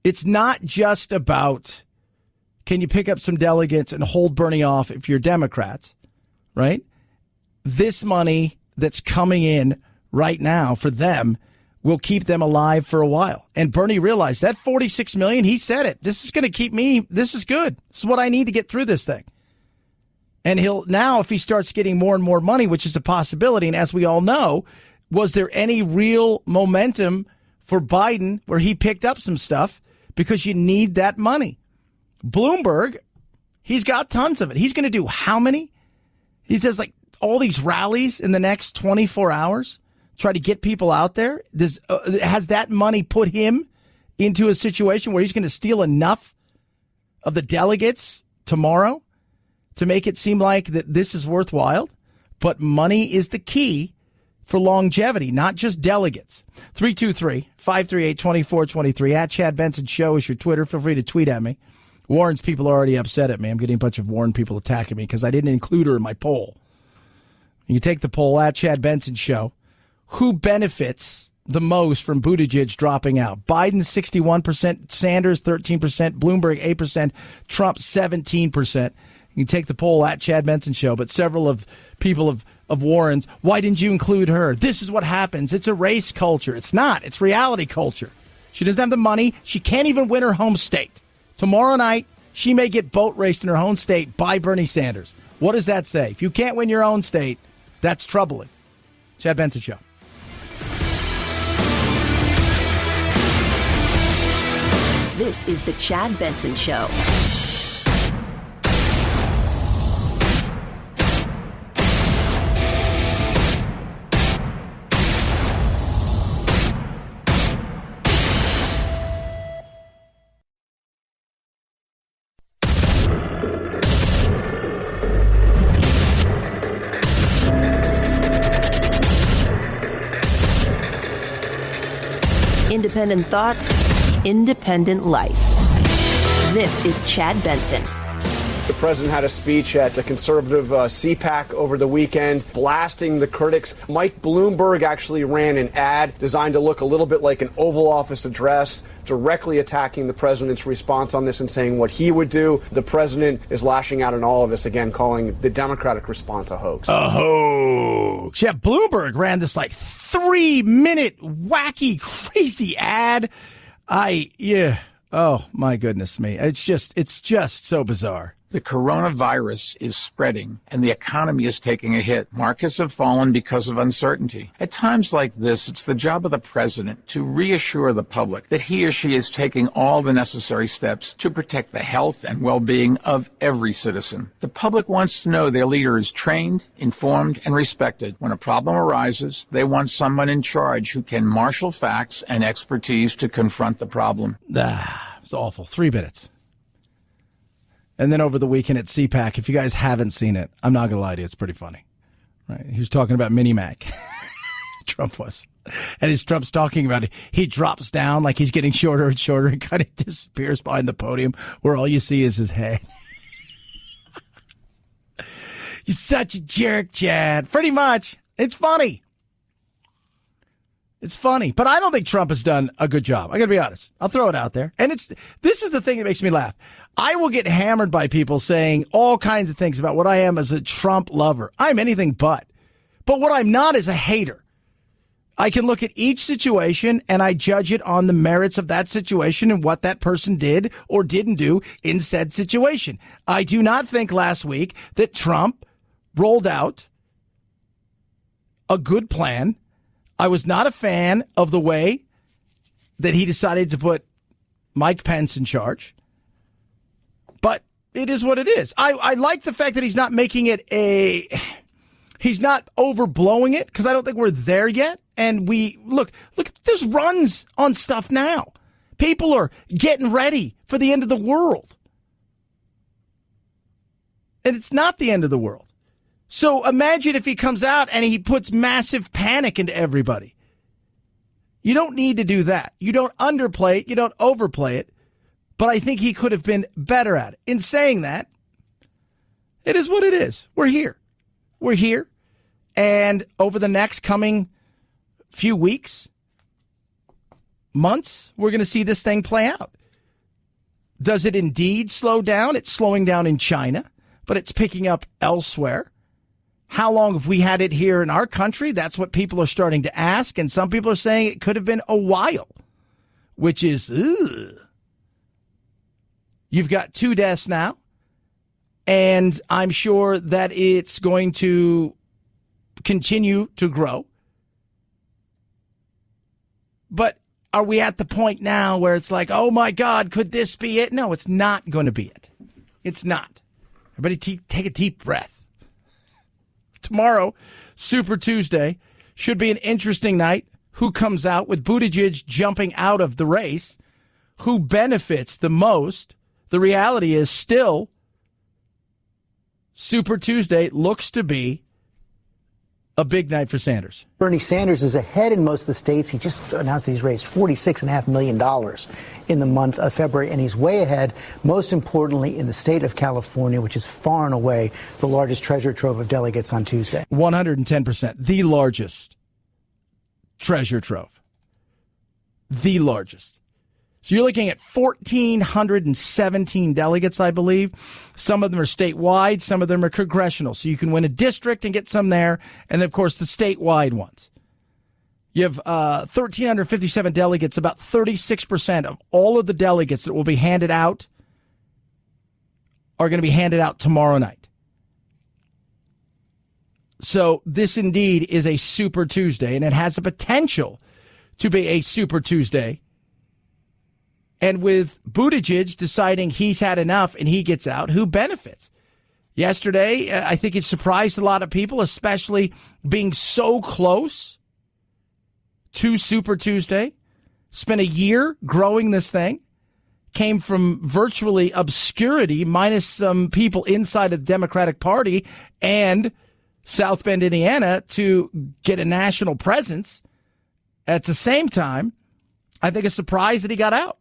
It's not just about can you pick up some delegates and hold Bernie off if you're Democrats, right? This money that's coming in right now for them will keep them alive for a while. And Bernie realized that $46 million, he said it. This is going to keep me. This is good. This is what I need to get through this thing. And he'll now, if he starts getting more and more money, which is a possibility, and as we all know, was there any real momentum for Biden where he picked up some stuff? Because you need that money. Bloomberg, he's got tons of it. He's going to do how many? He does like all these rallies in the next 24 hours, try to get people out there. Has that money put him into a situation where he's going to steal enough of the delegates tomorrow to make it seem like that this is worthwhile? But money is the key for longevity, not just delegates. 323-538-2423. At Chad Benson Show is your Twitter. Feel free to tweet at me. Warren's people are already upset at me. I'm getting a bunch of Warren people attacking me because I didn't include her in my poll. You take the poll at Chad Benson Show. Who benefits the most from Buttigieg dropping out? Biden 61%, Sanders 13%, Bloomberg 8%, Trump 17%. You can take the poll at Chad Benson Show, but several of people of Warren's, why didn't you include her? This is what happens. It's a race culture. It's not. It's reality culture. She doesn't have the money. She can't even win her home state. Tomorrow night, she may get boat raced in her home state by Bernie Sanders. What does that say? If you can't win your own state, that's troubling. Chad Benson Show. This is the Chad Benson Show. Independent thoughts, independent life. This is Chad Benson. The president had a speech at a conservative CPAC over the weekend, blasting the critics. Mike Bloomberg actually ran an ad designed to look a little bit like an Oval Office address, directly attacking the president's response on this and saying what he would do. The president is lashing out on all of us again, calling the Democratic response a hoax. A hoax. Yeah, Bloomberg ran this like 3-minute wacky, crazy ad. Oh my goodness me. It's just so bizarre. The coronavirus is spreading and the economy is taking a hit. Markets have fallen because of uncertainty. At times like this, it's the job of the president to reassure the public that he or she is taking all the necessary steps to protect the health and well-being of every citizen. The public wants to know their leader is trained, informed, and respected. When a problem arises, they want someone in charge who can marshal facts and expertise to confront the problem. It's awful. 3 minutes. And then over the weekend at CPAC, if you guys haven't seen it, I'm not going to lie to you, it's pretty funny. Right? He was talking about Mini Mac. Trump was. And as Trump's talking about it, he drops down like he's getting shorter and shorter and kind of disappears behind the podium where all you see is his head. You're such a jerk, Chad. Pretty much. It's funny. It's funny. But I don't think Trump has done a good job. I got to be honest. I'll throw it out there. And this is the thing that makes me laugh. I will get hammered by people saying all kinds of things about what I am as a Trump lover. I'm anything but. But what I'm not is a hater. I can look at each situation and I judge it on the merits of that situation and what that person did or didn't do in said situation. I do not think last week that Trump rolled out a good plan. I was not a fan of the way that he decided to put Mike Pence in charge. But it is what it is. I like the fact that he's not making it he's not overblowing it because I don't think we're there yet. And look, there's runs on stuff now. People are getting ready for the end of the world. And it's not the end of the world. So imagine if he comes out and he puts massive panic into everybody. You don't need to do that. You don't underplay it. You don't overplay it. But I think he could have been better at it. In saying that, it is what it is. We're here. We're here. And over the next coming few weeks, months, we're going to see this thing play out. Does it indeed slow down? It's slowing down in China, but it's picking up elsewhere. How long have we had it here in our country? That's what people are starting to ask. And some people are saying it could have been a while, which is, ugh. You've got 2 deaths now, and I'm sure that it's going to continue to grow. But are we at the point now where it's like, oh, my God, could this be it? No, it's not going to be it. It's not. Everybody take a deep breath. Tomorrow, Super Tuesday, should be an interesting night. Who comes out with Buttigieg jumping out of the race? Who benefits the most? The reality is still Super Tuesday looks to be a big night for Sanders. Bernie Sanders is ahead in most of the states. He just announced that he's raised $46.5 million in the month of February, and he's way ahead, most importantly, in the state of California, which is far and away the largest treasure trove of delegates on Tuesday. 110%. The largest treasure trove. The largest. So you're looking at 1,417 delegates, I believe. Some of them are statewide. Some of them are congressional. So you can win a district and get some there. And, of course, the statewide ones. You have 1,357 delegates. About 36% of all of the delegates that will be handed out are going to be handed out tomorrow night. So this indeed is a Super Tuesday, and it has the potential to be a Super Tuesday. And with Buttigieg deciding he's had enough and he gets out, who benefits? Yesterday, I think it surprised a lot of people, especially being so close to Super Tuesday. Spent a year growing this thing. Came from virtually obscurity, minus some people inside of the Democratic Party and South Bend, Indiana, to get a national presence. At the same time, I think it's a surprise that he got out.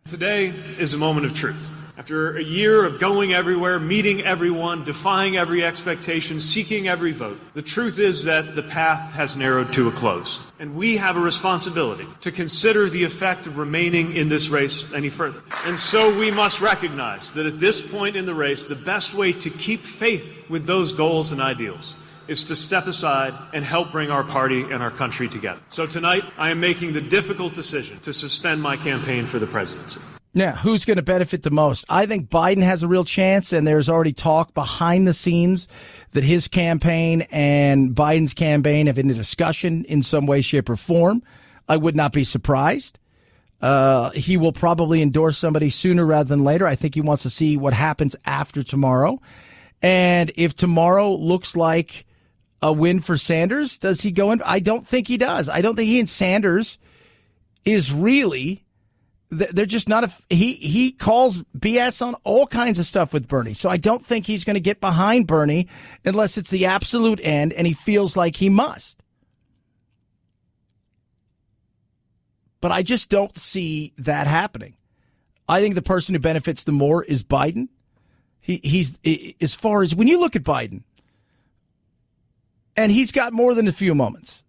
Today is a moment of truth. After a year of going everywhere, meeting everyone, defying every expectation, seeking every vote, the truth is that the path has narrowed to a close. And we have a responsibility to consider the effect of remaining in this race any further. And so we must recognize that at this point in the race, the best way to keep faith with those goals and ideals is to step aside and help bring our party and our country together. So tonight, I am making the difficult decision to suspend my campaign for the presidency. Now, who's going to benefit the most? I think Biden has a real chance, and there's already talk behind the scenes that his campaign and Biden's campaign have been in a discussion in some way, shape, or form. I would not be surprised. He will probably endorse somebody sooner rather than later. I think he wants to see what happens after tomorrow. And if tomorrow looks like a win for Sanders, does he go in? I don't think he does. I don't think he and Sanders is really, they're just not he calls BS on all kinds of stuff with Bernie. So I don't think he's going to get behind Bernie unless it's the absolute end and he feels like he must. But I just don't see that happening. I think the person who benefits the more is Biden. He's as far as when you look at Biden, and he's got more than a few moments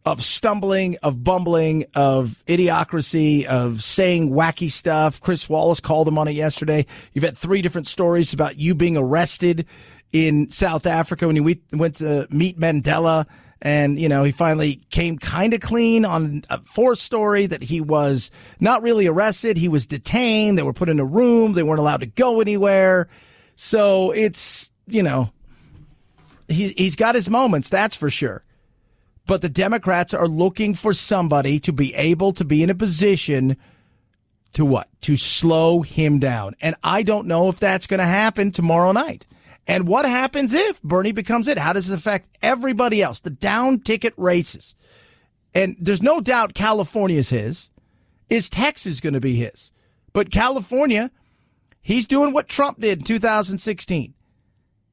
of stumbling, of bumbling, of idiocracy, of saying wacky stuff. Chris Wallace called him on it yesterday. You've had 3 different stories about you being arrested in South Africa when you went to meet Mandela. And, you know, he finally came kind of clean on a 4th story that he was not really arrested. He was detained. They were put in a room. They weren't allowed to go anywhere. So it's, you know, he's got his moments, that's for sure. But the Democrats are looking for somebody to be able to be in a position to what? To slow him down. And I don't know if that's going to happen tomorrow night. And what happens if Bernie becomes it? How does it affect everybody else? The down ticket races. And there's no doubt California's his. Is Texas going to be his? But California, he's doing what Trump did in 2016.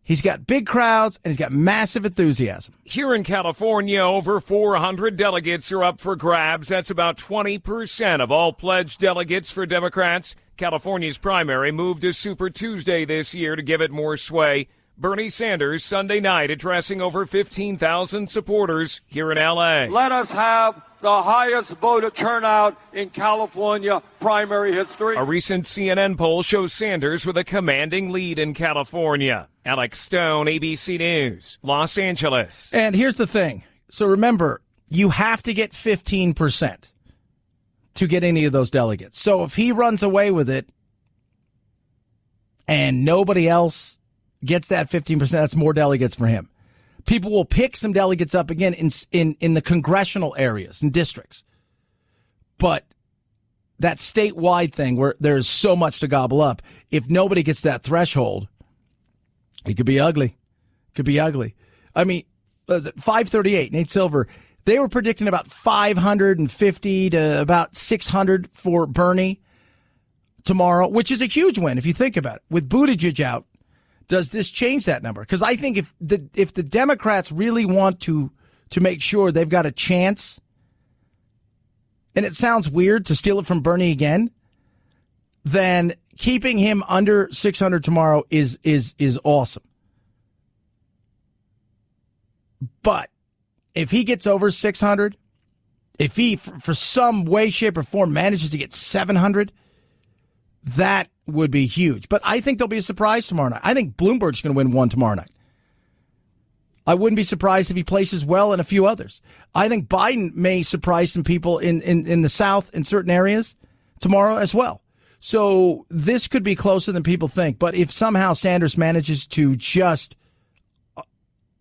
He's got big crowds, and he's got massive enthusiasm. Here in California, over 400 delegates are up for grabs. That's about 20% of all pledged delegates for Democrats. California's primary moved to Super Tuesday this year to give it more sway. Bernie Sanders Sunday night addressing over 15,000 supporters here in L.A. Let us have the highest voter turnout in California primary history. A recent CNN poll shows Sanders with a commanding lead in California. Alex Stone, ABC News, Los Angeles. And here's the thing. So remember, you have to get 15% to get any of those delegates. So if he runs away with it and nobody else gets that 15%, that's more delegates for him. People will pick some delegates up again in the congressional areas and districts. But that statewide thing where there's so much to gobble up, if nobody gets that threshold, it could be ugly. Could be ugly. I mean, 538, Nate Silver, they were predicting about 550 to about 600 for Bernie tomorrow, which is a huge win if you think about it. With Buttigieg out, does this change that number? Because I think if the Democrats really want to make sure they've got a chance, and it sounds weird to steal it from Bernie again, then keeping him under 600 tomorrow is awesome. But if he gets over 600, if he for some way, shape, or form manages to get 700, that would be huge. But I think there'll be a surprise tomorrow night. I think Bloomberg's going to win one tomorrow night. I wouldn't be surprised if he places well in a few others. I think Biden may surprise some people in the South in certain areas tomorrow as well. So this could be closer than people think. But if somehow Sanders manages to just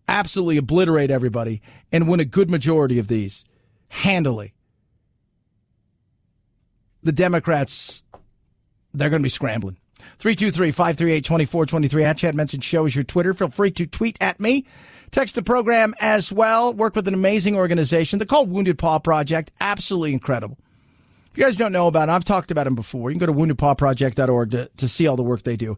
absolutely obliterate everybody and win a good majority of these handily, the Democrats, they're going to be scrambling. 323-538-2423 at Chad Benson Show is your Twitter. Feel free to tweet at me. Text the program as well. Work with an amazing organization. They're called Wounded Paw Project. Absolutely incredible. If you guys don't know about it, I've talked about them before. You can go to woundedpawproject.org to see all the work they do.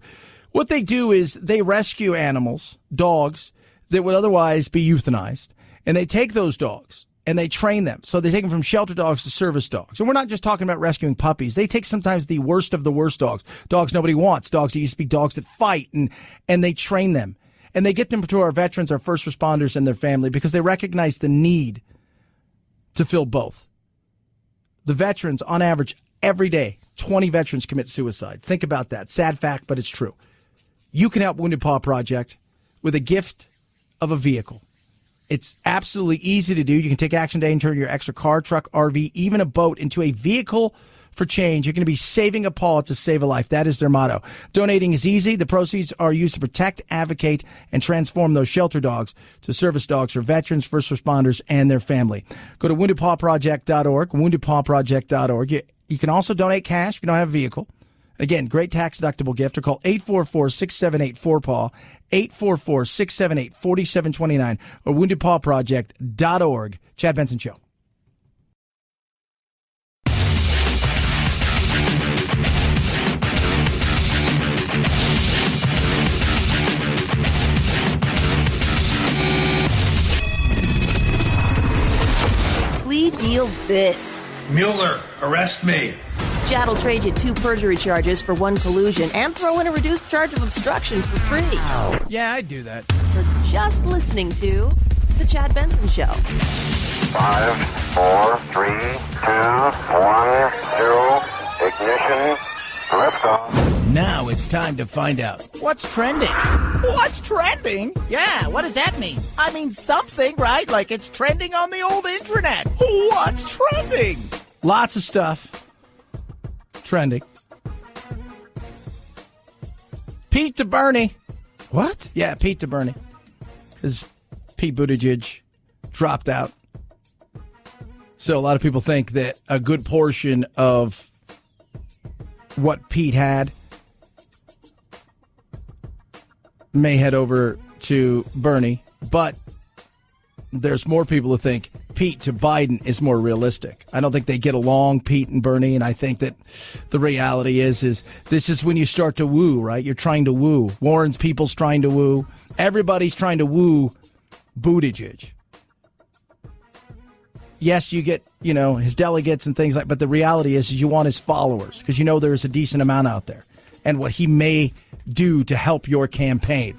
What they do is they rescue animals, dogs, that would otherwise be euthanized. And they take those dogs and they train them. So they take them from shelter dogs to service dogs. And we're not just talking about rescuing puppies. They take sometimes the worst of the worst dogs, dogs nobody wants, dogs that used to be dogs that fight, and they train them. And they get them to our veterans, our first responders, and their family because they recognize the need to fill both. The veterans, on average, every day, 20 veterans commit suicide. Think about that. Sad fact, but it's true. You can help Wounded Paw Project with a gift of a vehicle. It's absolutely easy to do. You can take action today and turn your extra car, truck, RV, even a boat into a vehicle for change. You're going to be saving a paw to save a life. That is their motto. Donating is easy. The proceeds are used to protect, advocate, and transform those shelter dogs to service dogs for veterans, first responders, and their family. Go to woundedpawproject.org, woundedpawproject.org. You can also donate cash if you don't have a vehicle. Again, great tax-deductible gift. Or call 844-678-4PAW, 844-678-4729, or woundedpawproject.org. Chad Benson Show. Plea deal this. Mueller, arrest me. Chad will trade you 2 perjury charges for 1 collusion and throw in a reduced charge of obstruction for free. Yeah, I'd do that. For just listening to The Chad Benson Show. 5, 4, 3, 2, 1, 0, ignition, liftoff. Now it's time to find out what's trending. What's trending? Yeah, what does that mean? I mean something, right? Like it's trending on the old internet. What's trending? Lots of stuff. Trending. Pete to Bernie. What? Yeah, Pete to Bernie. Because Pete Buttigieg dropped out. So a lot of people think that a good portion of what Pete had may head over to Bernie. But there's more people who think Pete to Biden is more realistic. I don't think they get along, Pete and Bernie, and I think that the reality is this is when you start to woo, right? You're trying to woo. Warren's people's trying to woo. Everybody's trying to woo Buttigieg. Yes, you get, his delegates and things like, but the reality is you want his followers because there's a decent amount out there and what he may do to help your campaign.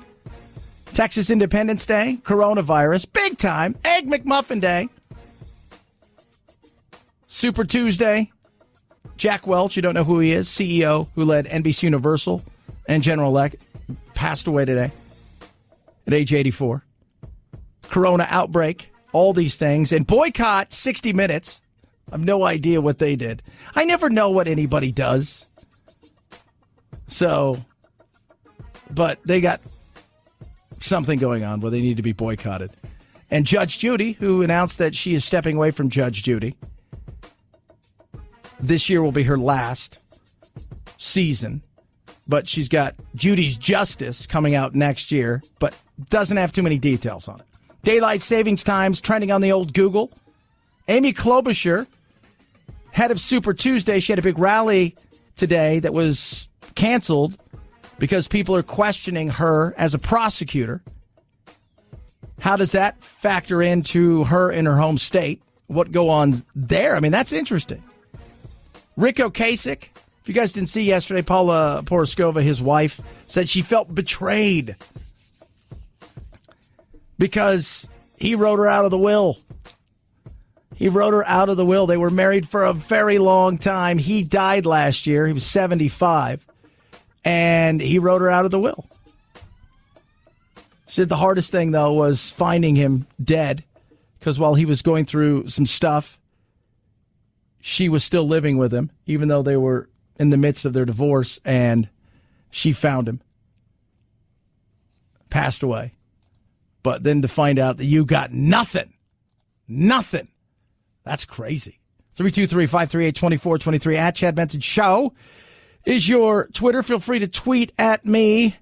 Texas Independence Day, coronavirus, big time, Egg McMuffin Day, Super Tuesday, Jack Welch, you don't know who he is, CEO who led NBC Universal and General Elect, passed away today at age 84. Corona outbreak, all these things, and Boycott 60 Minutes. I have no idea what they did. I never know what anybody does. So, but they got something going on where they need to be boycotted. And Judge Judy, who announced that she is stepping away from Judge Judy. This year will be her last season, but she's got Judy Justice coming out next year, but doesn't have too many details on it. Daylight savings times trending on the old Google. Amy Klobuchar, head of Super Tuesday, she had a big rally today that was canceled because people are questioning her as a prosecutor. How does that factor into her in her home state? What go on there? I mean, that's interesting. Rick Ocasek, if you guys didn't see yesterday, Paula Poroskova, his wife, said she felt betrayed because he wrote her out of the will. He wrote her out of the will. They were married for a very long time. He died last year. He was 75. And he wrote her out of the will. She said the hardest thing, though, was finding him dead. Because while he was going through some stuff, she was still living with him, even though they were in the midst of their divorce. And she found him. Passed away. But then to find out that you got nothing. Nothing. That's crazy. 323-538-2423 at Chad Benson Show is your Twitter. Feel free to tweet at me.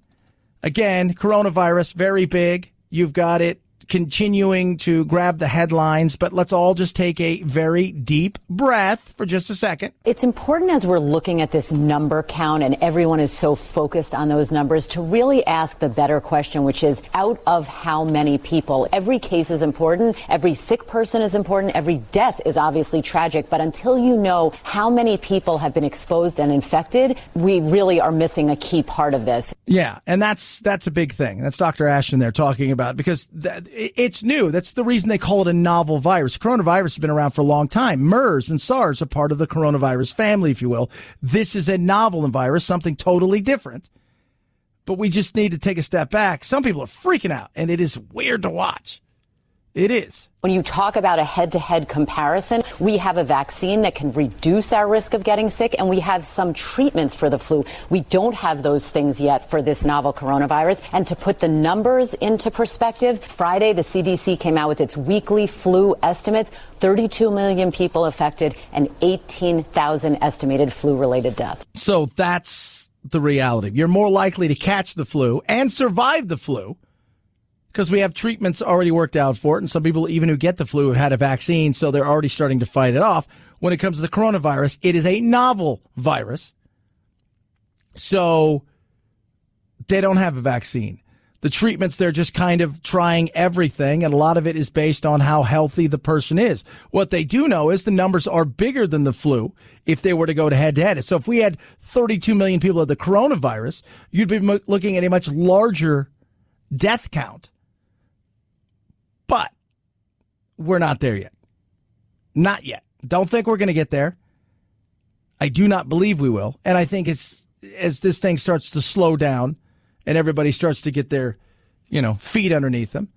Again, coronavirus, very big. You've got it continuing to grab the headlines, but let's all just take a very deep breath for just a second. It's important as we're looking at this number count and everyone is so focused on those numbers to really ask the better question, which is out of how many people. Every case is important. Every sick person is important. Every death is obviously tragic. But until you know how many people have been exposed and infected, we really are missing a key part of this. Yeah, and that's a big thing. That's Dr. Ashton there talking about, because it's new. That's the reason they call it a novel virus. Coronavirus has been around for a long time. MERS and SARS are part of the coronavirus family, if you will. This is a novel virus, something totally different. But we just need to take a step back. Some people are freaking out, and it is weird to watch. It is. When you talk about a head-to-head comparison, we have a vaccine that can reduce our risk of getting sick, and we have some treatments for the flu. We don't have those things yet for this novel coronavirus. And to put the numbers into perspective, Friday, the CDC came out with its weekly flu estimates, 32 million people affected and 18,000 estimated flu-related deaths. So that's the reality. You're more likely to catch the flu and survive the flu, because we have treatments already worked out for it, and some people even who get the flu have had a vaccine, so they're already starting to fight it off. When it comes to the coronavirus, it is a novel virus, so they don't have a vaccine. The treatments, they're just kind of trying everything, and a lot of it is based on how healthy the person is. What they do know is the numbers are bigger than the flu if they were to go to head-to-head. So if we had 32 million people with the coronavirus, you'd be looking at a much larger death count. But we're not there yet. Not yet. Don't think we're going to get there. I do not believe we will. And I think it's as this thing starts to slow down and everybody starts to get their, feet underneath them,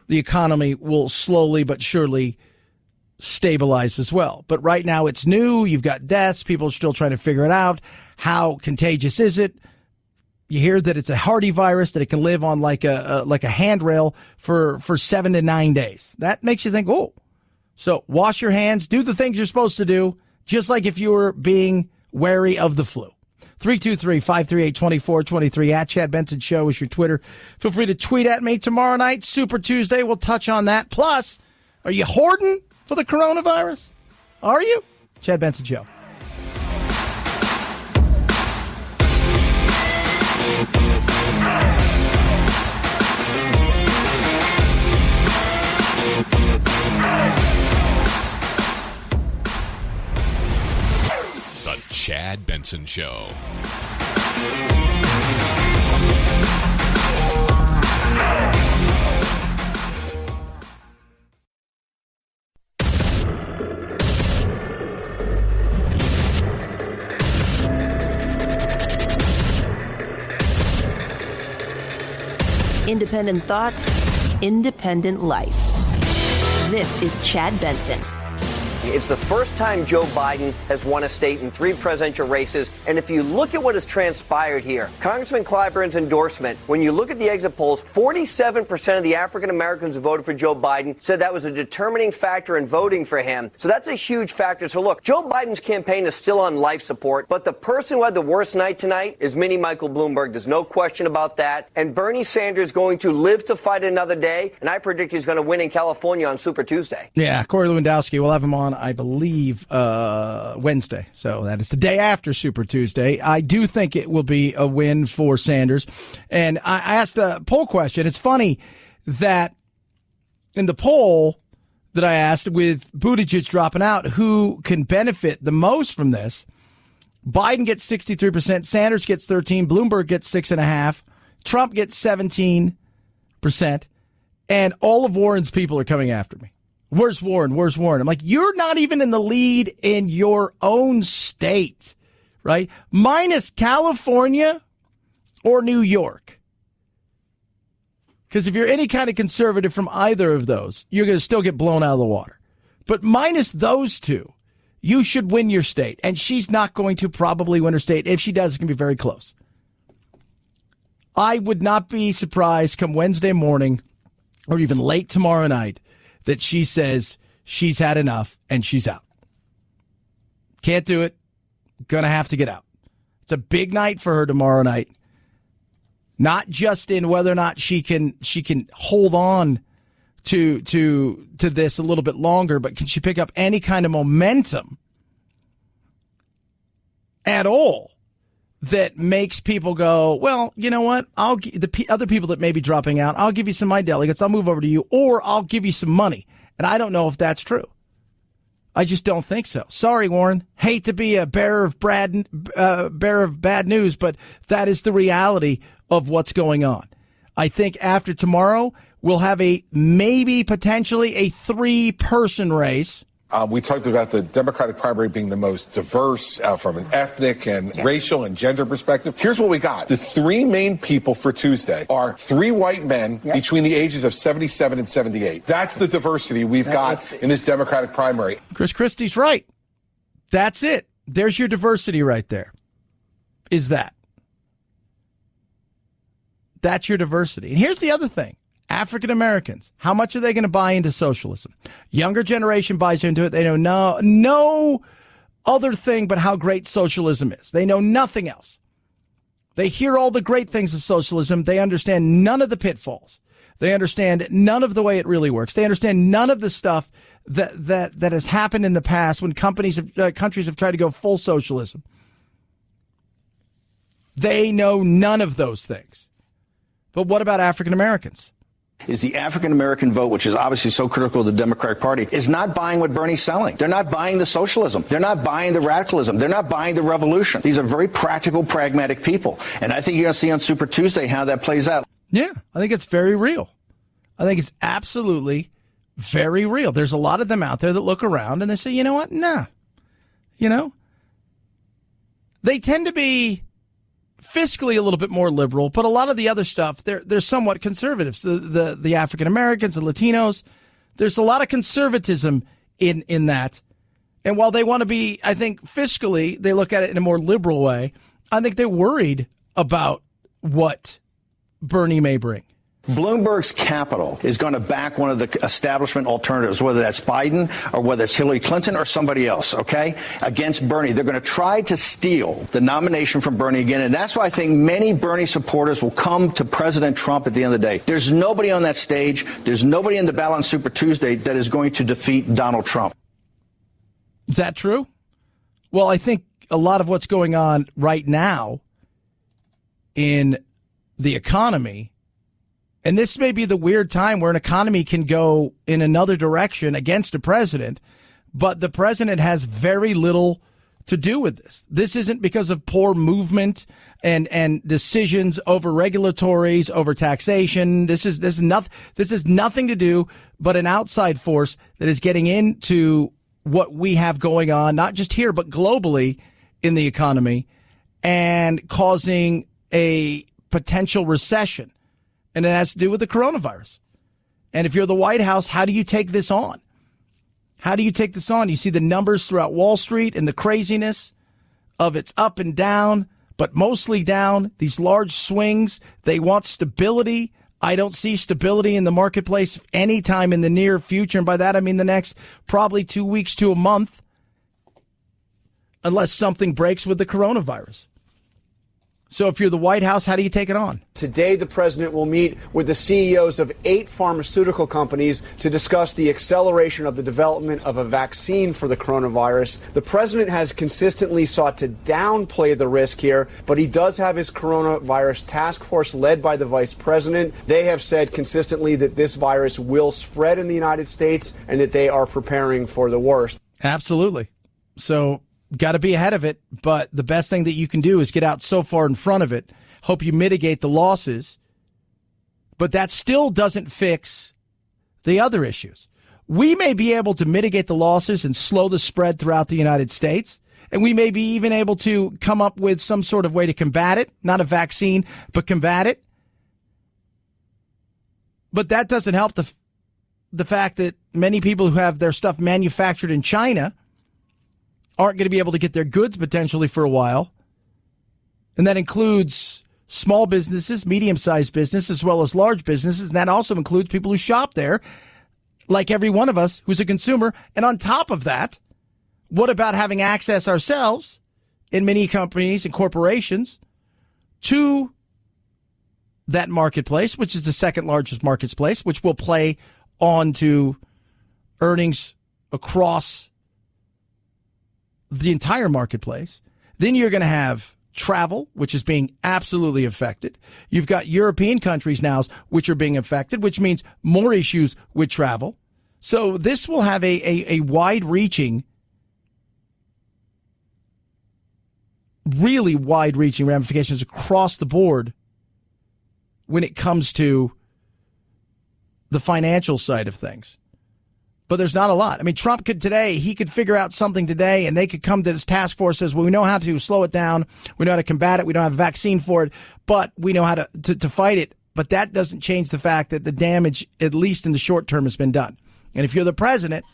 the economy will slowly but surely stabilize as well. But right now it's new. You've got deaths. People are still trying to figure it out. How contagious is it? You hear that it's a hardy virus, that it can live on like a handrail for 7 to 9 days. That makes you think, oh. So wash your hands, do the things you're supposed to do, just like if you were being wary of the flu. 323-538-2423 at Chad Benson Show is your Twitter. Feel free to tweet at me tomorrow night. Super Tuesday, we'll touch on that. Plus, are you hoarding for the coronavirus? Are you? Chad Benson Show. The Chad Benson Show. Independent thought, independent life. This is Chad Benson. It's the first time Joe Biden has won a state in 3 presidential races. And if you look at what has transpired here, Congressman Clyburn's endorsement, when you look at the exit polls, 47% of the African Americans who voted for Joe Biden said that was a determining factor in voting for him. So that's a huge factor. So look, Joe Biden's campaign is still on life support, but the person who had the worst night tonight is Mini Michael Bloomberg. There's no question about that. And Bernie Sanders going to live to fight another day. And I predict he's going to win in California on Super Tuesday. Yeah, Corey Lewandowski, we'll have him on, I believe, Wednesday. So that is the day after Super Tuesday. I do think it will be a win for Sanders. And I asked a poll question. It's funny that in the poll that I asked, with Buttigieg dropping out, who can benefit the most from this? Biden gets 63%, Sanders gets 13%, Bloomberg gets 6.5%, Trump gets 17%, and all of Warren's people are coming after me. Where's Warren? Where's Warren? I'm like, you're not even in the lead in your own state, right? Minus California or New York. Because if you're any kind of conservative from either of those, you're going to still get blown out of the water. But minus those two, you should win your state. And she's not going to probably win her state. If she does, it's going to be very close. I would not be surprised come Wednesday morning or even late tomorrow night that she says she's had enough and she's out. Can't do it. Gonna have to get out. It's a big night for her tomorrow night. Not just in whether or not she can hold on to this a little bit longer, but can she pick up any kind of momentum at all that makes people go, well, you know what? The other people that may be dropping out, I'll give you some of my delegates. I'll move over to you, or I'll give you some money. And I don't know if that's true. I just don't think so. Sorry, Warren. Hate to be a bearer of bad news, but that is the reality of what's going on. I think after tomorrow, we'll have potentially a 3-person race. We talked about the Democratic primary being the most diverse from an ethnic and racial and gender perspective. Here's what we got. The 3 main people for Tuesday are 3 white men between the ages of 77 and 78. That's the diversity we've got in this Democratic primary. Chris Christie's right. That's it. There's your diversity right there. Is that? That's your diversity. And here's the other thing. African Americans, how much are they going to buy into socialism? Younger generation buys into it. They know no other thing but how great socialism is. They know nothing else. They hear all the great things of socialism. They understand none of the pitfalls. They understand none of the way it really works. They understand none of the stuff that has happened in the past when countries have tried to go full socialism. They know none of those things. But what about African Americans? Is the African-American vote, which is obviously so critical to the Democratic Party, is not buying what Bernie's selling. They're not buying the socialism. They're not buying the radicalism. They're not buying the revolution. These are very practical, pragmatic people. And I think you're going to see on Super Tuesday how that plays out. Yeah, I think it's very real. I think it's absolutely very real. There's a lot of them out there that look around and they say, you know what? Nah. You know? They tend to be fiscally a little bit more liberal, but a lot of the other stuff, they're somewhat conservatives. The African Americans, the Latinos, there's a lot of conservatism in that. And while they want to be, I think, fiscally, they look at it in a more liberal way. I think they're worried about what Bernie may bring. Bloomberg's capital is going to back one of the establishment alternatives, whether that's Biden or whether it's Hillary Clinton or somebody else, okay, against Bernie. They're going to try to steal the nomination from Bernie again. And that's why I think many Bernie supporters will come to President Trump at the end of the day. There's nobody on that stage. There's nobody in the ballot on Super Tuesday that is going to defeat Donald Trump. Is that true? Well, I think a lot of what's going on right now in the economy, and this may be the weird time where an economy can go in another direction against a president, but the president has very little to do with this. This isn't because of poor movement and decisions over regulatories, over taxation. This is nothing to do but an outside force that is getting into what we have going on, not just here, but globally in the economy, and causing a potential recession. And it has to do with the coronavirus. And if you're the White House, how do you take this on? How do you take this on? You see the numbers throughout Wall Street and the craziness of it's up and down, but mostly down. These large swings. They want stability. I don't see stability in the marketplace anytime in the near future. And by that, I mean the next probably 2 weeks to a month, unless something breaks with the coronavirus. So if you're the White House, how do you take it on? Today, the president will meet with the CEOs of 8 pharmaceutical companies to discuss the acceleration of the development of a vaccine for the coronavirus. The president has consistently sought to downplay the risk here, but he does have his coronavirus task force led by the vice president. They have said consistently that this virus will spread in the United States and that they are preparing for the worst. Absolutely. So got to be ahead of it, but the best thing that you can do is get out so far in front of it. Hope you mitigate the losses, but that still doesn't fix the other issues. We may be able to mitigate the losses and slow the spread throughout the United States, and we may be even able to come up with some sort of way to combat it, not a vaccine, but combat it. But that doesn't help the fact that many people who have their stuff manufactured in China aren't going to be able to get their goods potentially for a while. And that includes small businesses, medium-sized business, as well as large businesses. And that also includes people who shop there, like every one of us who's a consumer. And on top of that, what about having access ourselves in many companies and corporations to that marketplace, which is the second largest marketplace, which will play on to earnings across the entire marketplace. Then you're going to have travel, which is being absolutely affected. You've got European countries now which are being affected, which means more issues with travel. So this will have a wide-reaching, really wide-reaching ramifications across the board when it comes to the financial side of things. But there's not a lot. I mean, Trump could figure out something today, and they could come to this task force and says, well, we know how to slow it down. We know how to combat it. We don't have a vaccine for it, but we know how to fight it. But that doesn't change the fact that the damage, at least in the short term, has been done. And if you're the president,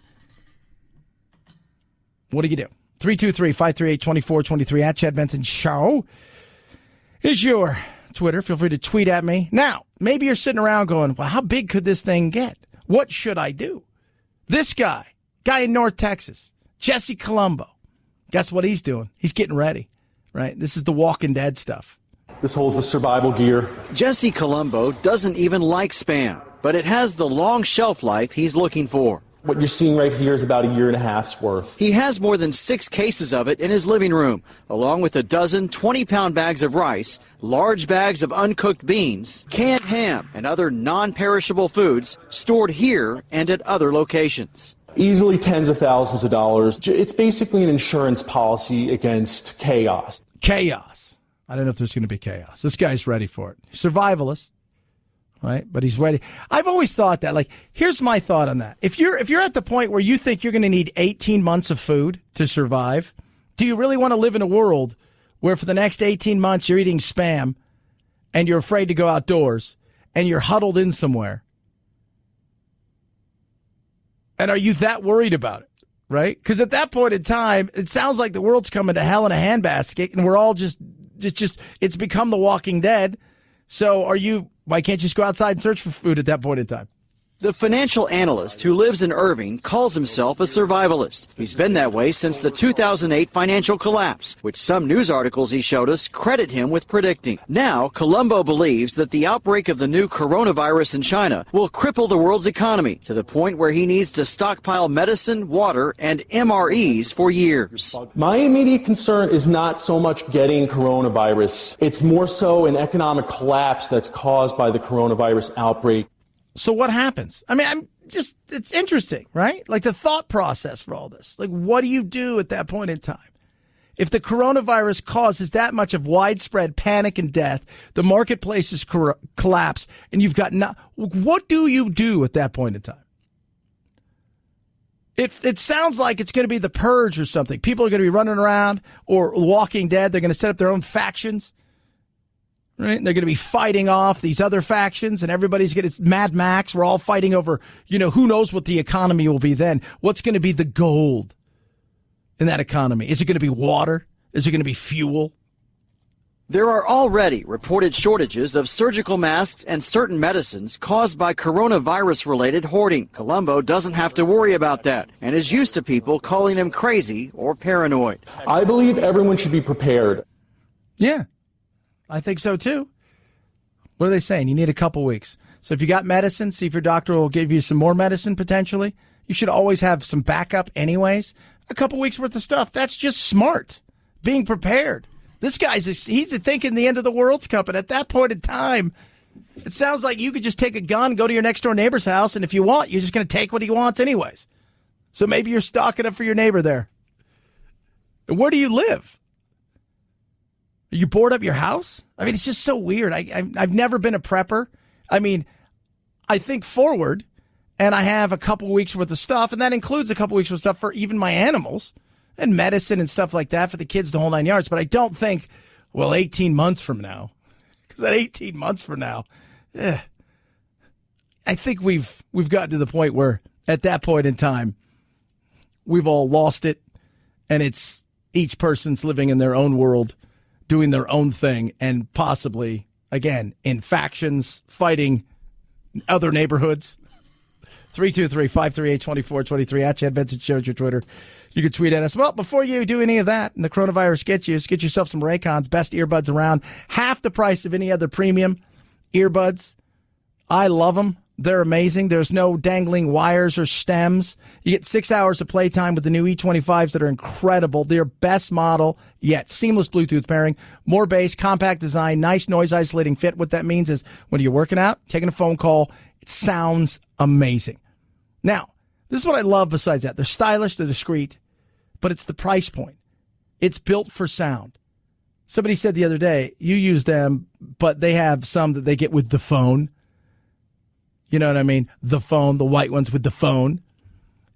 what do you do? 323-538-2423 at Chad Benson Show is your Twitter. Feel free to tweet at me. Now, maybe you're sitting around going, well, how big could this thing get? What should I do? This guy in North Texas, Jesse Colombo, guess what he's doing? He's getting ready, right? This is the Walking Dead stuff. This holds the survival gear. Jesse Colombo doesn't even like Spam, but it has the long shelf life he's looking for. What you're seeing right here is about 1.5 years worth. He has more than 6 cases of it in his living room, along with a dozen 20-pound bags of rice, large bags of uncooked beans, canned ham, and other non-perishable foods stored here and at other locations. Easily tens of thousands of dollars. It's basically an insurance policy against chaos. Chaos. I don't know if there's going to be chaos. This guy's ready for it. Survivalist. Right, but he's ready. I've always thought that, here's my thought on that. If you're at the point where you think you're going to need 18 months of food to survive, do you really want to live in a world where for the next 18 months you're eating Spam and you're afraid to go outdoors and you're huddled in somewhere? And are you that worried about it? Right? Because at that point in time, it sounds like the world's coming to hell in a handbasket and we're all just it's become the Walking Dead. So why can't you just go outside and search for food at that point in time? The financial analyst who lives in Irving calls himself a survivalist. He's been that way since the 2008 financial collapse, which some news articles he showed us credit him with predicting. Now, Colombo believes that the outbreak of the new coronavirus in China will cripple the world's economy to the point where he needs to stockpile medicine, water, and MREs for years. My immediate concern is not so much getting coronavirus. It's more so an economic collapse that's caused by the coronavirus outbreak. So what happens? I mean, it's interesting, right? The thought process for all this. What do you do at that point in time? If the coronavirus causes that much of widespread panic and death, the marketplaces collapse, and you've got what do you do at that point in time? It sounds like it's going to be the purge or something. People are going to be running around or Walking Dead. They're going to set up their own factions. Right? They're going to be fighting off these other factions, and everybody's going to, it's Mad Max. We're all fighting over, who knows what the economy will be then. What's going to be the gold in that economy? Is it going to be water? Is it going to be fuel? There are already reported shortages of surgical masks and certain medicines caused by coronavirus-related hoarding. Colombo doesn't have to worry about that and is used to people calling him crazy or paranoid. I believe everyone should be prepared. Yeah, I think so too. What are they saying? You need a couple weeks. So if you got medicine, see if your doctor will give you some more medicine potentially. You should always have some backup anyways. A couple weeks worth of stuff. That's just smart. Being prepared. This guy's, he's thinking the end of the world's coming. At that point in time, it sounds like you could just take a gun, go to your next door neighbor's house, and if you want, you're just going to take what he wants anyways. So maybe you're stocking up for your neighbor there. Where do you live? Are you board up your house? I mean, it's just so weird. I've never been a prepper. I mean, I think forward, and I have a couple weeks worth of stuff, and that includes a couple weeks worth of stuff for even my animals and medicine and stuff like that for the kids, the whole 9 yards. But I don't think, 18 months from now, because that 18 months from now, I think we've gotten to the point where at that point in time, we've all lost it, and it's each person's living in their own world, doing their own thing, and possibly, again, in factions, fighting other neighborhoods. 323-538-2423 at Chad Benson Show, your Twitter. You can tweet at us. Well, before you do any of that and the coronavirus gets you, get yourself some Raycons, best earbuds around, half the price of any other premium earbuds. I love them. They're amazing. There's no dangling wires or stems. You get 6 hours of playtime with the new E25s that are incredible. They're best model yet. Seamless Bluetooth pairing, more bass, compact design, nice noise isolating fit. What that means is when you're working out, taking a phone call, it sounds amazing. Now, this is what I love besides that. They're stylish, they're discreet, but it's the price point. It's built for sound. Somebody said the other day, you use them, but they have some that they get with the phone. You know what I mean? The phone, the white ones with the phone.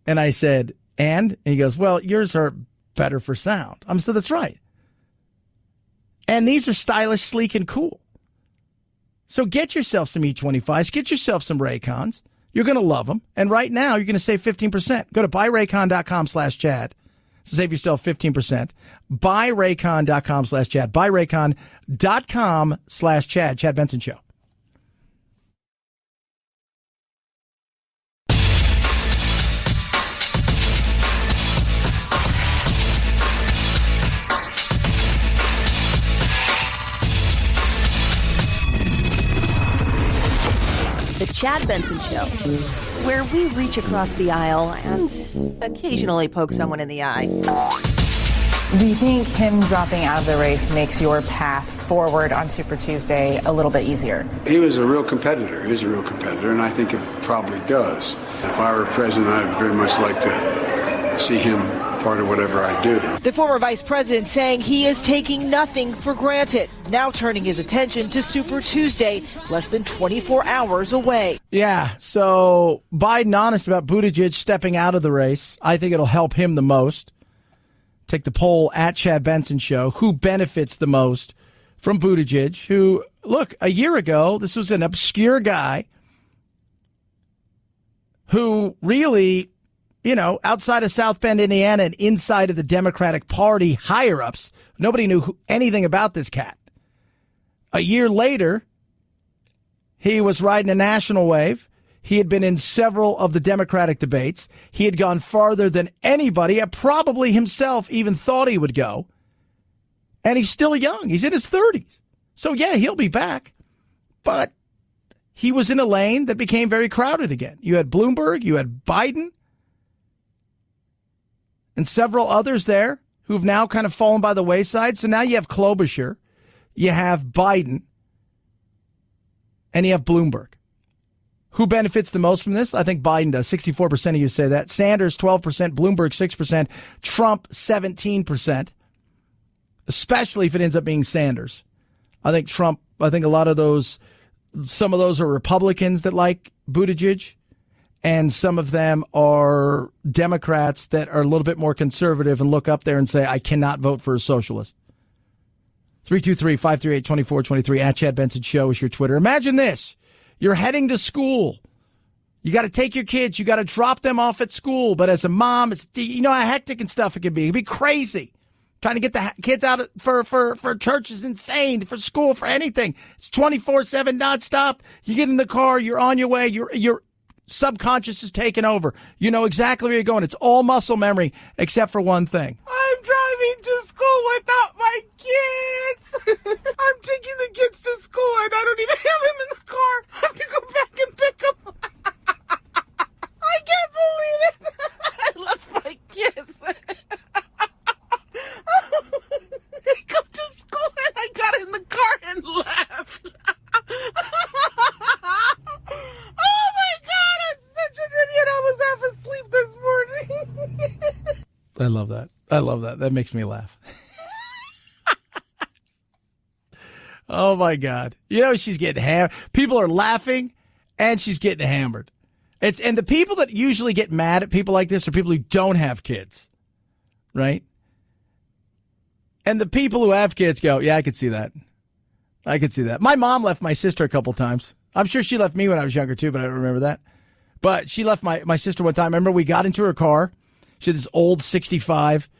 And I said, and he goes, well, yours are better for sound. So that's right. And these are stylish, sleek, and cool. So get yourself some E25s, get yourself some Raycons. You're going to love them. And right now, you're going to save 15%. Go to buyraycon.com/Chad. So save yourself 15%. Buyraycon.com/Chad. Buyraycon.com/Chad. Chad Benson Show. The Chad Benson Show, where we reach across the aisle and occasionally poke someone in the eye. Do you think him dropping out of the race makes your path forward on Super Tuesday a little bit easier? He was a real competitor. He is a real competitor, and I think it probably does. If I were president, I'd very much like to see him part of whatever I do. The former vice president saying he is taking nothing for granted, now turning his attention to Super Tuesday, less than 24 hours away. Yeah, so Biden honest about Buttigieg stepping out of the race. I think it'll help him the most. Take the poll at Chad Benson Show. Who benefits the most from Buttigieg, who, look, a year ago, this was an obscure guy who really, outside of South Bend, Indiana, and inside of the Democratic Party higher-ups, nobody knew anything about this cat. A year later, he was riding a national wave. He had been in several of the Democratic debates. He had gone farther than anybody, probably himself, even thought he would go. And he's still young. He's in his 30s. So, yeah, he'll be back. But he was in a lane that became very crowded again. You had Bloomberg, you had Biden, and several others there who've now kind of fallen by the wayside. So now you have Klobuchar, you have Biden, and you have Bloomberg. Who benefits the most from this? I think Biden does. 64% of you say that. Sanders, 12%. Bloomberg, 6%. Trump, 17%. Especially if it ends up being Sanders. I think a lot of those, some of those are Republicans that like Buttigieg, and some of them are Democrats that are a little bit more conservative and look up there and say, I cannot vote for a socialist. 323-538-2423 at Chad Benson Show is your Twitter. Imagine this. You're heading to school. You got to take your kids. You got to drop them off at school. But as a mom, it's, you know how hectic and stuff it can be. It can be crazy. Trying to get the kids out for church is insane. For school, for anything. It's 24/7 nonstop. You get in the car. You're on your way. Your subconscious is taking over. You know exactly where you're going. It's all muscle memory except for one thing. I'm driving to school without my kids. I'm taking the kids to school and I don't even have them in the car. I have to go back and pick them. I can't believe it. I lost my kids. I go to school and I got in the car and left. Oh my God, I'm such an idiot. I was half asleep this morning. I love that. I love that. That makes me laugh. Oh my God. You know, she's getting hammered. People are laughing and she's getting hammered. And the people that usually get mad at people like this are people who don't have kids, right? And the people who have kids go, yeah, I could see that. I could see that. My mom left my sister a couple times. I'm sure she left me when I was younger too, but I don't remember that. But she left my sister one time. I remember we got into her car. She had this old 65,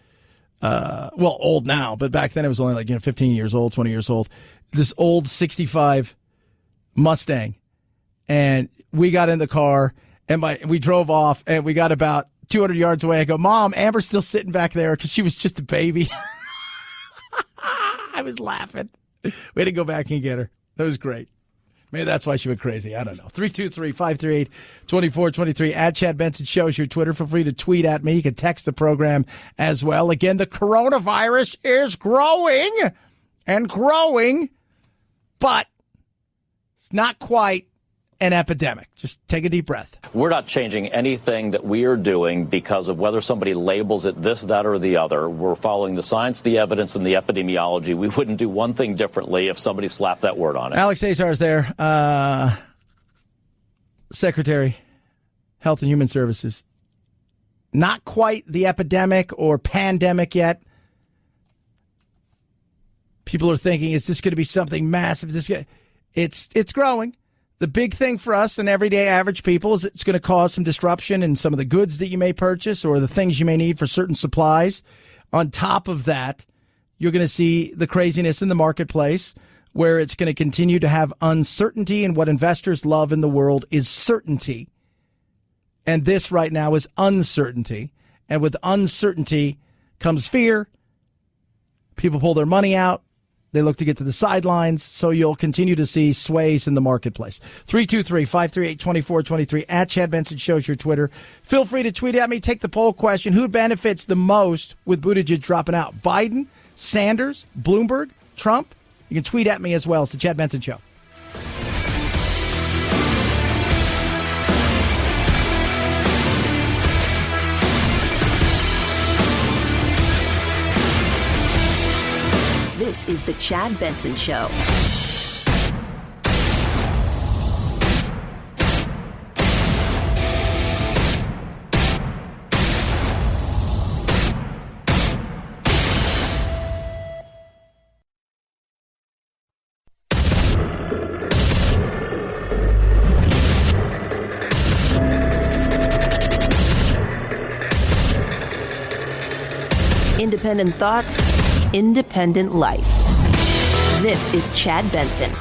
well, old now, but back then it was only like, 15 years old, 20 years old. This old 65 Mustang. And we got in the car and we drove off and we got about 200 yards away. I go, Mom, Amber's still sitting back there because she was just a baby. I was laughing. We had to go back and get her. That was great. Maybe that's why she went crazy. I don't know. 323-538-2423 at Chad Benson Show is your Twitter. Feel free to tweet at me. You can text the program as well. Again, the coronavirus is growing and growing, but it's not quite an epidemic. Just take a deep breath. We're not changing anything that we are doing because of whether somebody labels it this, that, or the other. We're following the science, the evidence, and the epidemiology. We wouldn't do one thing differently if somebody slapped that word on it. Alex Azar is there, Secretary, Health and Human Services. Not quite the epidemic or pandemic yet. People are thinking, is this going to be something massive? It's growing. The big thing for us and everyday average people is it's going to cause some disruption in some of the goods that you may purchase or the things you may need for certain supplies. On top of that, you're going to see the craziness in the marketplace where it's going to continue to have uncertainty, and what investors love in the world is certainty. And this right now is uncertainty. And with uncertainty comes fear. People pull their money out. They look to get to the sidelines, so you'll continue to see sways in the marketplace. 323-538-2423 at Chad Benson Show's your Twitter. Feel free to tweet at me. Take the poll question. Who benefits the most with Buttigieg dropping out? Biden, Sanders, Bloomberg, Trump? You can tweet at me as well. It's the Chad Benson Show. This is the Chad Benson Show. Independent thoughts, independent life. This is Chad Benson.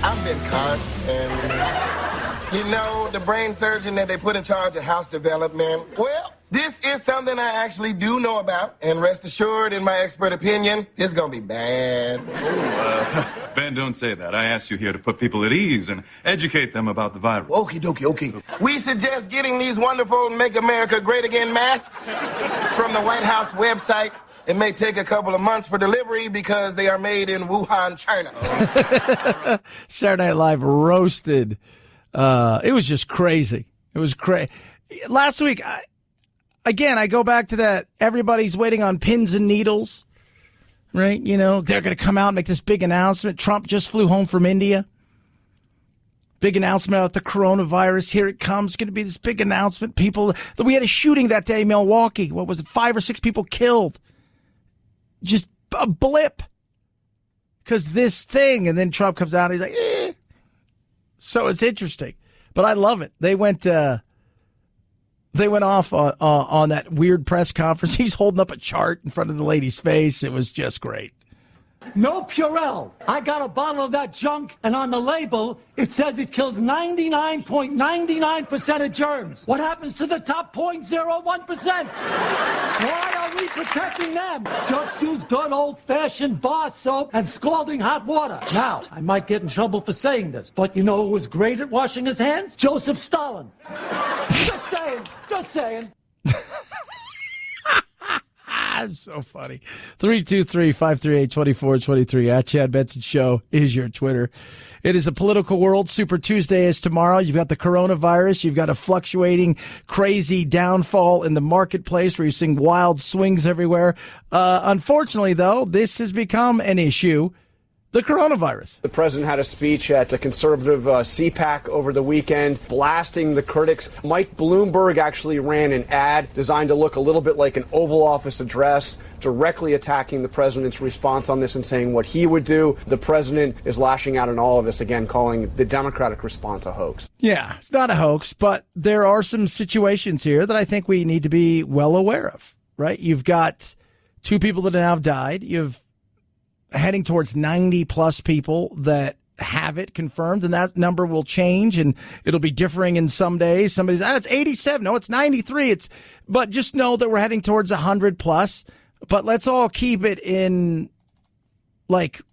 I've been cussed, and you know, the brain surgeon that they put in charge of house development, well, this is something I actually do know about, and rest assured, in my expert opinion, it's gonna be bad. Ben, don't say that. I asked you here to put people at ease and educate them about the virus. Okie dokie, okay. We suggest getting these wonderful Make America Great Again masks from the White House website. It may take a couple of months for delivery because they are made in Wuhan, China. Saturday Night Live roasted. It was just crazy. It was crazy. Last week, I go back to that. Everybody's waiting on pins and needles, right? You know, they're going to come out and make this big announcement. Trump just flew home from India. Big announcement about the coronavirus. Here it comes. It's going to be this big announcement. We had a shooting that day in Milwaukee. What was it? 5 or 6 people killed. Just a blip. because this thing, and then Trump comes out and he's like, eh. So it's interesting, but I love it. They went off on that weird press conference. He's holding up a chart in front of the lady's face. It was just great. No Purell. I got a bottle of that junk, and on the label, it says it kills 99.99% of germs. What happens to the top 0.01%? Why are we protecting them? Just use good old-fashioned bar soap and scalding hot water. Now, I might get in trouble for saying this, but you know who was great at washing his hands? Joseph Stalin. Just saying. That's so funny. 323-538-2423 at Chad Benson Show is your Twitter. It is a political world. Super Tuesday is tomorrow. You've got the coronavirus. You've got a fluctuating, crazy downfall in the marketplace where you're seeing wild swings everywhere. Unfortunately, though, this has become an issue. The coronavirus. The president had a speech at a conservative CPAC over the weekend, blasting the critics. Mike Bloomberg actually ran an ad designed to look a little bit like an Oval Office address, directly attacking the president's response on this and saying what he would do. The president is lashing out on all of us, again, calling the Democratic response a hoax. Yeah, it's not a hoax, but there are some situations here that I think we need to be well aware of, right? You've got 2 people that have now died. You've heading towards 90 plus people that have it confirmed, and that number will change and it'll be differing in some days. Somebody's, it's 87. No, it's 93. But just know that we're heading towards 100 plus, but let's all keep it in like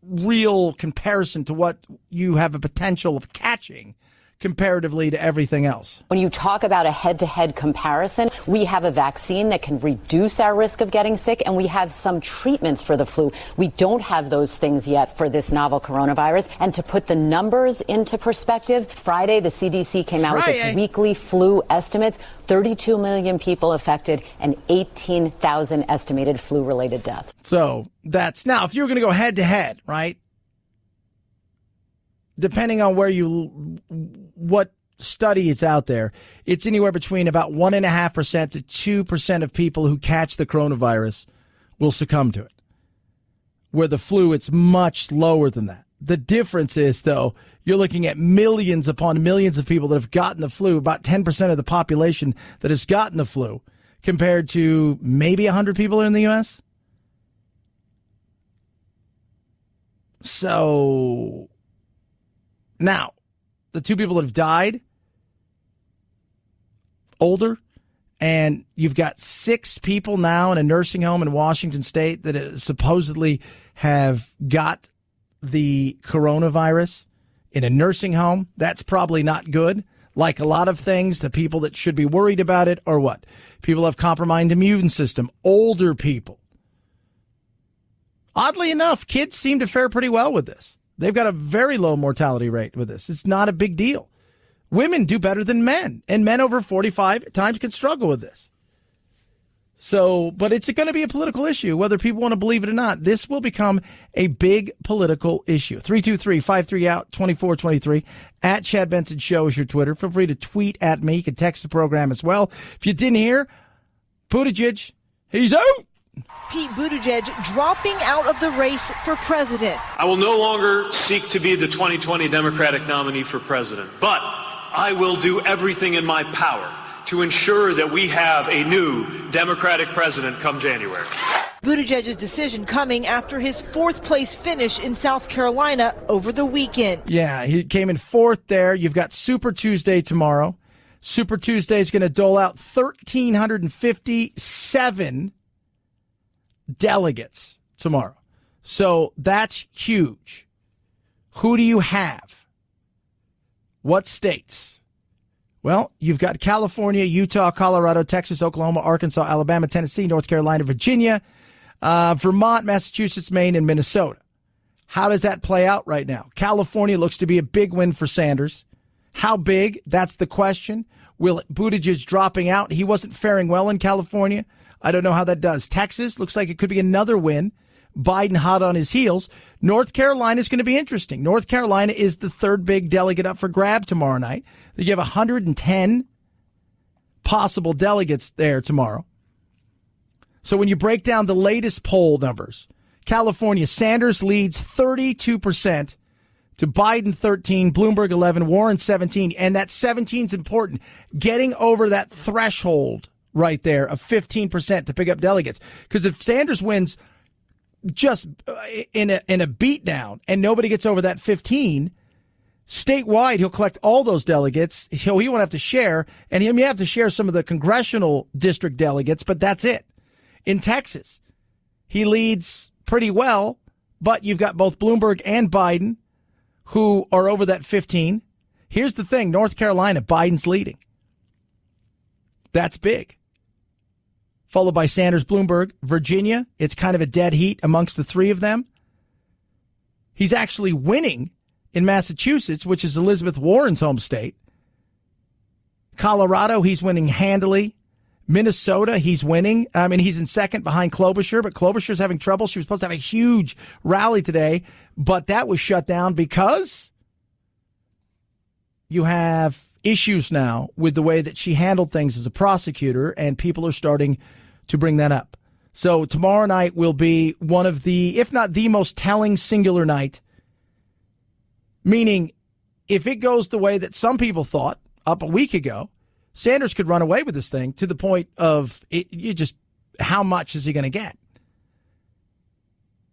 real comparison to what you have a potential of catching comparatively to everything else. When you talk about a head-to-head comparison, we have a vaccine that can reduce our risk of getting sick, and we have some treatments for the flu. We don't have those things yet for this novel coronavirus. And to put the numbers into perspective, Friday, the CDC came out with its weekly flu estimates, 32 million people affected and 18,000 estimated flu-related deaths. So that's, now, if you were going to go head-to-head, right, depending on what study is out there, it's anywhere between about 1.5% to 2% of people who catch the coronavirus will succumb to it. Where the flu, it's much lower than that. The difference is, though, you're looking at millions upon millions of people that have gotten the flu, about 10% of the population that has gotten the flu, compared to maybe 100 people in the U.S. So now, the 2 people that have died, older, and you've got 6 people now in a nursing home in Washington State that supposedly have got the coronavirus in a nursing home. That's probably not good. Like a lot of things, the people that should be worried about it are what? People have compromised immune system, older people. Oddly enough, kids seem to fare pretty well with this. They've got a very low mortality rate with this. It's not a big deal. Women do better than men, and men over 45 at times can struggle with this. So, but it's going to be a political issue, whether people want to believe it or not. This will become a big political issue. 323-53-OUT-2423 at Chad Benson Show is your Twitter. Feel free to tweet at me. You can text the program as well. If you didn't hear, Buttigieg, he's out. Pete Buttigieg dropping out of the race for president. I will no longer seek to be the 2020 Democratic nominee for president, but I will do everything in my power to ensure that we have a new Democratic president come January. Buttigieg's decision coming after his 4th place finish in South Carolina over the weekend. Yeah, he came in 4th there. You've got Super Tuesday tomorrow. Super Tuesday is going to dole out 1,357 delegates tomorrow. So that's huge. Who do you have? What states? Well, you've got California, Utah, Colorado, Texas, Oklahoma, Arkansas, Alabama, Tennessee, North Carolina, Virginia, Vermont, Massachusetts, Maine, and Minnesota. How does that play out right now? California looks to be a big win for Sanders. How big? That's the question. Will Buttigieg dropping out? He wasn't faring well in California. I don't know how that does. Texas looks like it could be another win. Biden hot on his heels. North Carolina is going to be interesting. North Carolina is the 3rd big delegate up for grab tomorrow night. They have 110 possible delegates there tomorrow. So when you break down the latest poll numbers, California, Sanders leads 32% to Biden 13, Bloomberg 11, Warren 17. And that 17 is important. Getting over that threshold right there of 15% to pick up delegates. Because if Sanders wins just in a beatdown and nobody gets over that 15, statewide, he'll collect all those delegates. He won't have to share, and he may have to share some of the congressional district delegates, but that's it. In Texas, he leads pretty well, but you've got both Bloomberg and Biden who are over that 15. Here's the thing. North Carolina, Biden's leading. That's big. Followed by Sanders, Bloomberg. Virginia, it's kind of a dead heat amongst the three of them. He's actually winning in Massachusetts, which is Elizabeth Warren's home state. Colorado, he's winning handily. Minnesota, he's winning. I mean, he's in second behind Klobuchar, but Klobuchar's having trouble. She was supposed to have a huge rally today, but that was shut down because you have issues now with the way that she handled things as a prosecutor, and people are starting to bring that up. So tomorrow night will be one of the, if not the most telling singular night, meaning if it goes the way that some people thought up a week ago, Sanders could run away with this thing to the point of how much is he going to get?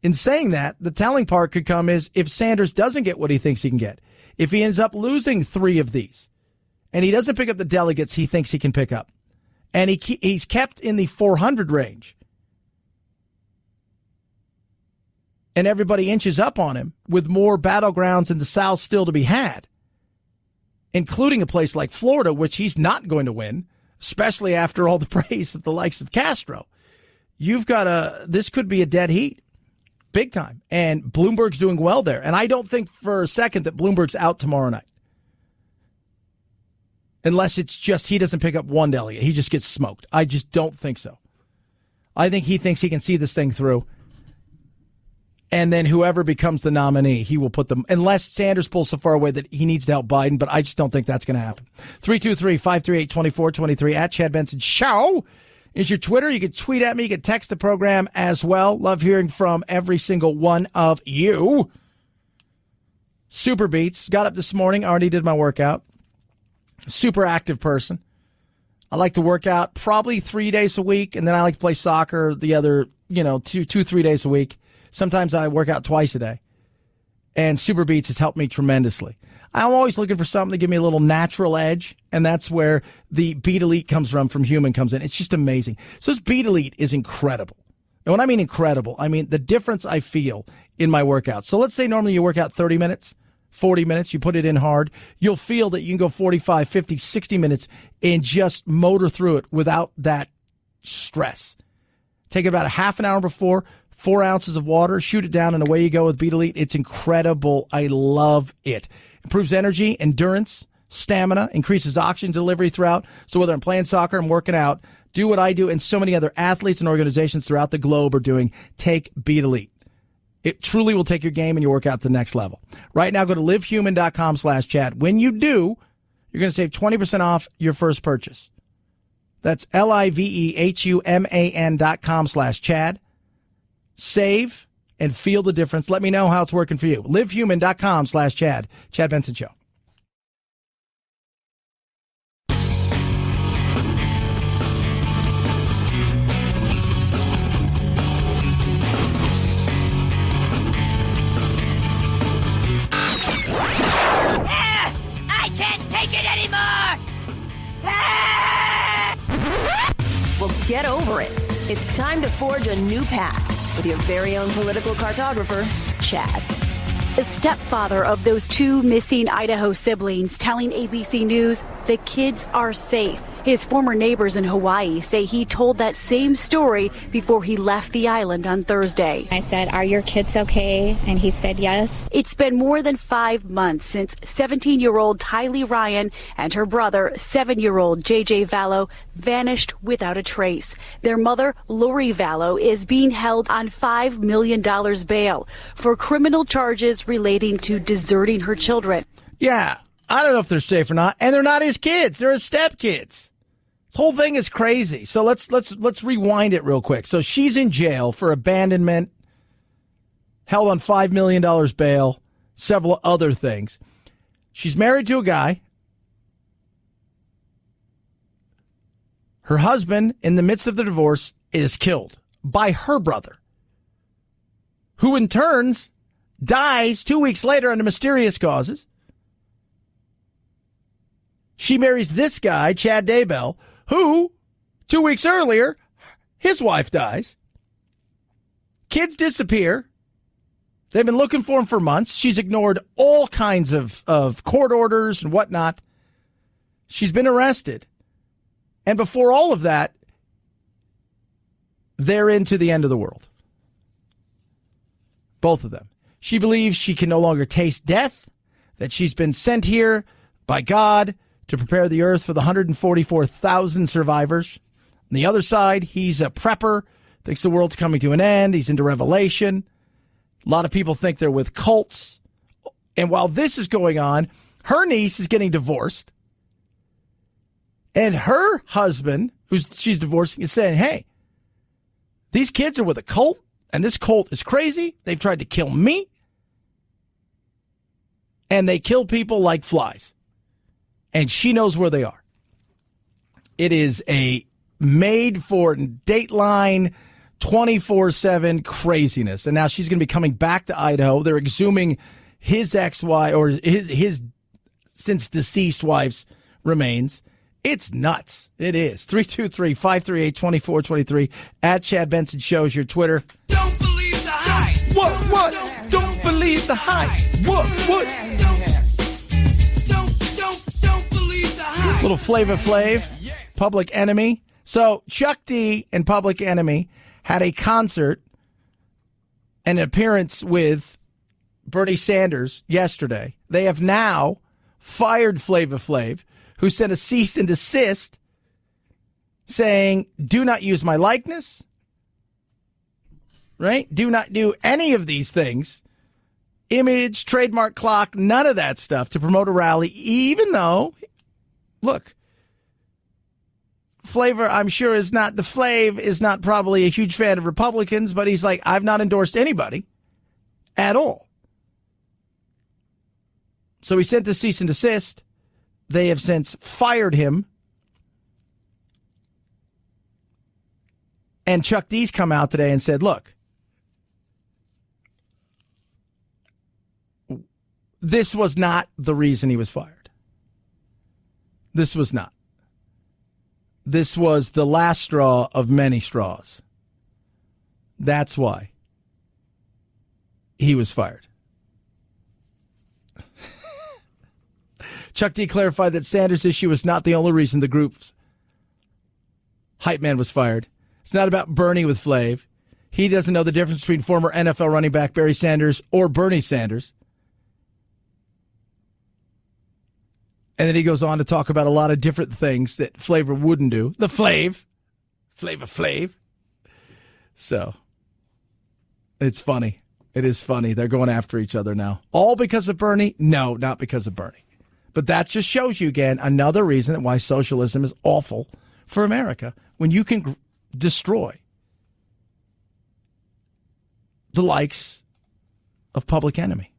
In saying that, the telling part could come is if Sanders doesn't get what he thinks he can get, if he ends up losing 3 of these, and he doesn't pick up the delegates he thinks he can pick up, and he's kept in the 400 range, and everybody inches up on him with more battlegrounds in the South still to be had, including a place like Florida, which he's not going to win, especially after all the praise of the likes of Castro. You've got this could be a dead heat, big time. And Bloomberg's doing well there. And I don't think for a second that Bloomberg's out tomorrow night. Unless it's just he doesn't pick up one delegate. He just gets smoked. I just don't think so. I think he thinks he can see this thing through. And then whoever becomes the nominee, he will put them, unless Sanders pulls so far away that he needs to help Biden, but I just don't think that's going to happen. 323-538-2423 at Chad Benson Show is your Twitter. You can tweet at me. You can text the program as well. Love hearing from every single one of you. Super Beats. Got up this morning. Already did my workout. Super active person. I like to work out probably 3 days a week, and then I like to play soccer the other, 3 days a week. Sometimes I work out twice a day. And Super Beats has helped me tremendously. I'm always looking for something to give me a little natural edge, and that's where the Beat Elite comes from Human comes in. It's just amazing. So this Beat Elite is incredible. And when I mean incredible, I mean the difference I feel in my workouts. So let's say normally you work out 30 minutes, 40 minutes, you put it in hard. You'll feel that you can go 45, 50, 60 minutes and just motor through it without that stress. Take about a half an hour before, 4 ounces of water, shoot it down, and away you go with Beat Elite. It's incredible. I love it. Improves energy, endurance, stamina, increases oxygen delivery throughout. So whether I'm playing soccer, I'm working out, do what I do, and so many other athletes and organizations throughout the globe are doing, take Beat Elite. It truly will take your game and your workout to the next level. Right now, go to livehuman.com/Chad. When you do, you're going to save 20% off your first purchase. That's livehuman.com/Chad. Save and feel the difference. Let me know how it's working for you. livehuman.com/Chad. Chad Benson Show. I can't take it anymore! Well, get over it. It's time to forge a new path with your very own political cartographer, Chad. The stepfather of those 2 missing Idaho siblings telling ABC News the kids are safe. His former neighbors in Hawaii say he told that same story before he left the island on Thursday. I said, "Are your kids okay?" And he said yes. It's been more than 5 months since 17-year-old Tylee Ryan and her brother, 7-year-old JJ Vallow, vanished without a trace. Their mother, Lori Vallow, is being held on $5 million bail for criminal charges relating to deserting her children. Yeah, I don't know if they're safe or not, and they're not his kids. They're his stepkids. This whole thing is crazy. So let's rewind it real quick. So she's in jail for abandonment, held on $5 million bail, several other things. She's married to a guy. Her husband, in the midst of the divorce, is killed by her brother, who in turn dies 2 weeks later under mysterious causes. She marries this guy, Chad Daybell, who 2 weeks earlier, his wife dies. Kids disappear. They've been looking for him for months. She's ignored all kinds of court orders and whatnot. She's been arrested. And before all of that, they're into the end of the world. Both of them. She believes she can no longer taste death, that she's been sent here by God to prepare the earth for the 144,000 survivors. On the other side, he's a prepper, thinks the world's coming to an end. He's into Revelation. A lot of people think they're with cults. And while this is going on, her niece is getting divorced. And her husband, who she's divorcing, is saying, hey, these kids are with a cult, and this cult is crazy. They've tried to kill me. And they kill people like flies. And she knows where they are. It is a made-for Dateline 24/7 craziness. And now she's going to be coming back to Idaho. They're exhuming his ex-wife, or his since deceased wife's remains. It's nuts. It is. 323-538-2423. At Chad Benson Shows your Twitter. Don't believe the hype. What? Don't believe the hype. What? Don't believe the hype. Little Flavor Flav, Public Enemy. So Chuck D and Public Enemy had a concert, an appearance with Bernie Sanders yesterday. They have now fired Flavor Flav, who sent a cease and desist saying, do not use my likeness, right? Do not do any of these things. Image, trademark clock, none of that stuff to promote a rally, even though, look, Flavor, I'm sure, is not probably a huge fan of Republicans, but he's like, I've not endorsed anybody at all. So he sent the cease and desist. They have since fired him. And Chuck D's come out today and said, look, this was not the reason he was fired. This was not. This was the last straw of many straws. That's why he was fired. Chuck D clarified that Sanders' issue was not the only reason the group's hype man was fired. It's not about Bernie with Flav. He doesn't know the difference between former NFL running back Barry Sanders or Bernie Sanders. And then he goes on to talk about a lot of different things that Flavor wouldn't do. The Flav. Flav. So, it's funny. It is funny. They're going after each other now. All because of Bernie? No, not because of Bernie. But that just shows you, again, another reason why socialism is awful for America. When you can destroy the likes of Public Enemy.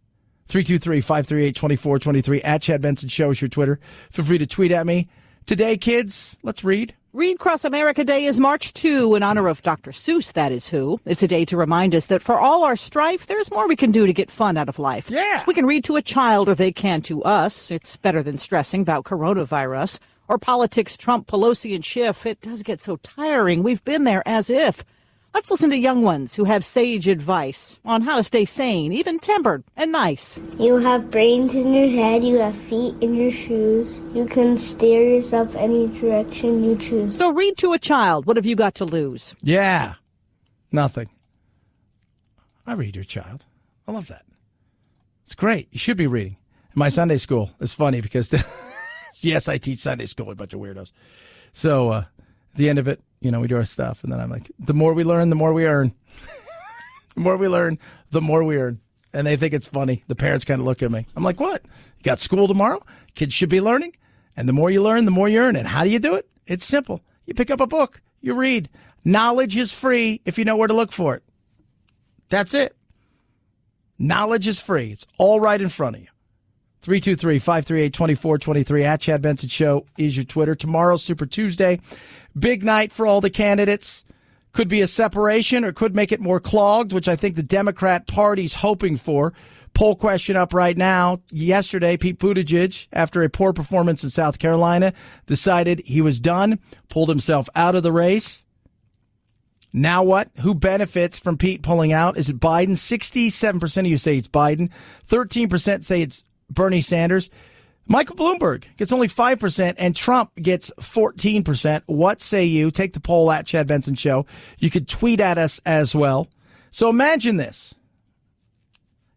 323-538-2423. At Chad Benson Shows your Twitter. Feel free to tweet at me. Today, kids, let's read. Read Cross America Day is March 2 in honor of Dr. Seuss, that is who. It's a day to remind us that for all our strife, there's more we can do to get fun out of life. Yeah. We can read to a child or they can to us. It's better than stressing about coronavirus or politics, Trump, Pelosi, and Schiff. It does get so tiring. We've been there as if. Let's listen to young ones who have sage advice on how to stay sane, even tempered and nice. You have brains in your head, you have feet in your shoes. You can steer yourself any direction you choose. So read to a child. What have you got to lose? Yeah. Nothing. I read your child. I love that. It's great. You should be reading. In my Sunday school, it's funny because, yes, I teach Sunday school with a bunch of weirdos. So at the end of it, we do our stuff. And then I'm like, the more we learn, the more we earn. The more we learn, the more we earn. And they think it's funny. The parents kind of look at me. I'm like, what? You got school tomorrow? Kids should be learning. And the more you learn, the more you earn. And how do you do it? It's simple. You pick up a book. You read. Knowledge is free if you know where to look for it. That's it. Knowledge is free. It's all right in front of you. 323-538-2423 at Chad Benson Show is your Twitter. Tomorrow's Super Tuesday. Big night for all the candidates. Could be a separation or could make it more clogged, which I think the Democrat Party's hoping for. Poll question up right now. Yesterday, Pete Buttigieg, after a poor performance in South Carolina, decided he was done, pulled himself out of the race. Now what? Who benefits from Pete pulling out? Is it Biden? 67% of you say it's Biden. 13% say it's Bernie Sanders. Michael Bloomberg gets only 5%, and Trump gets 14%. What say you? Take the poll at Chad Benson Show. You could tweet at us as well. So imagine this.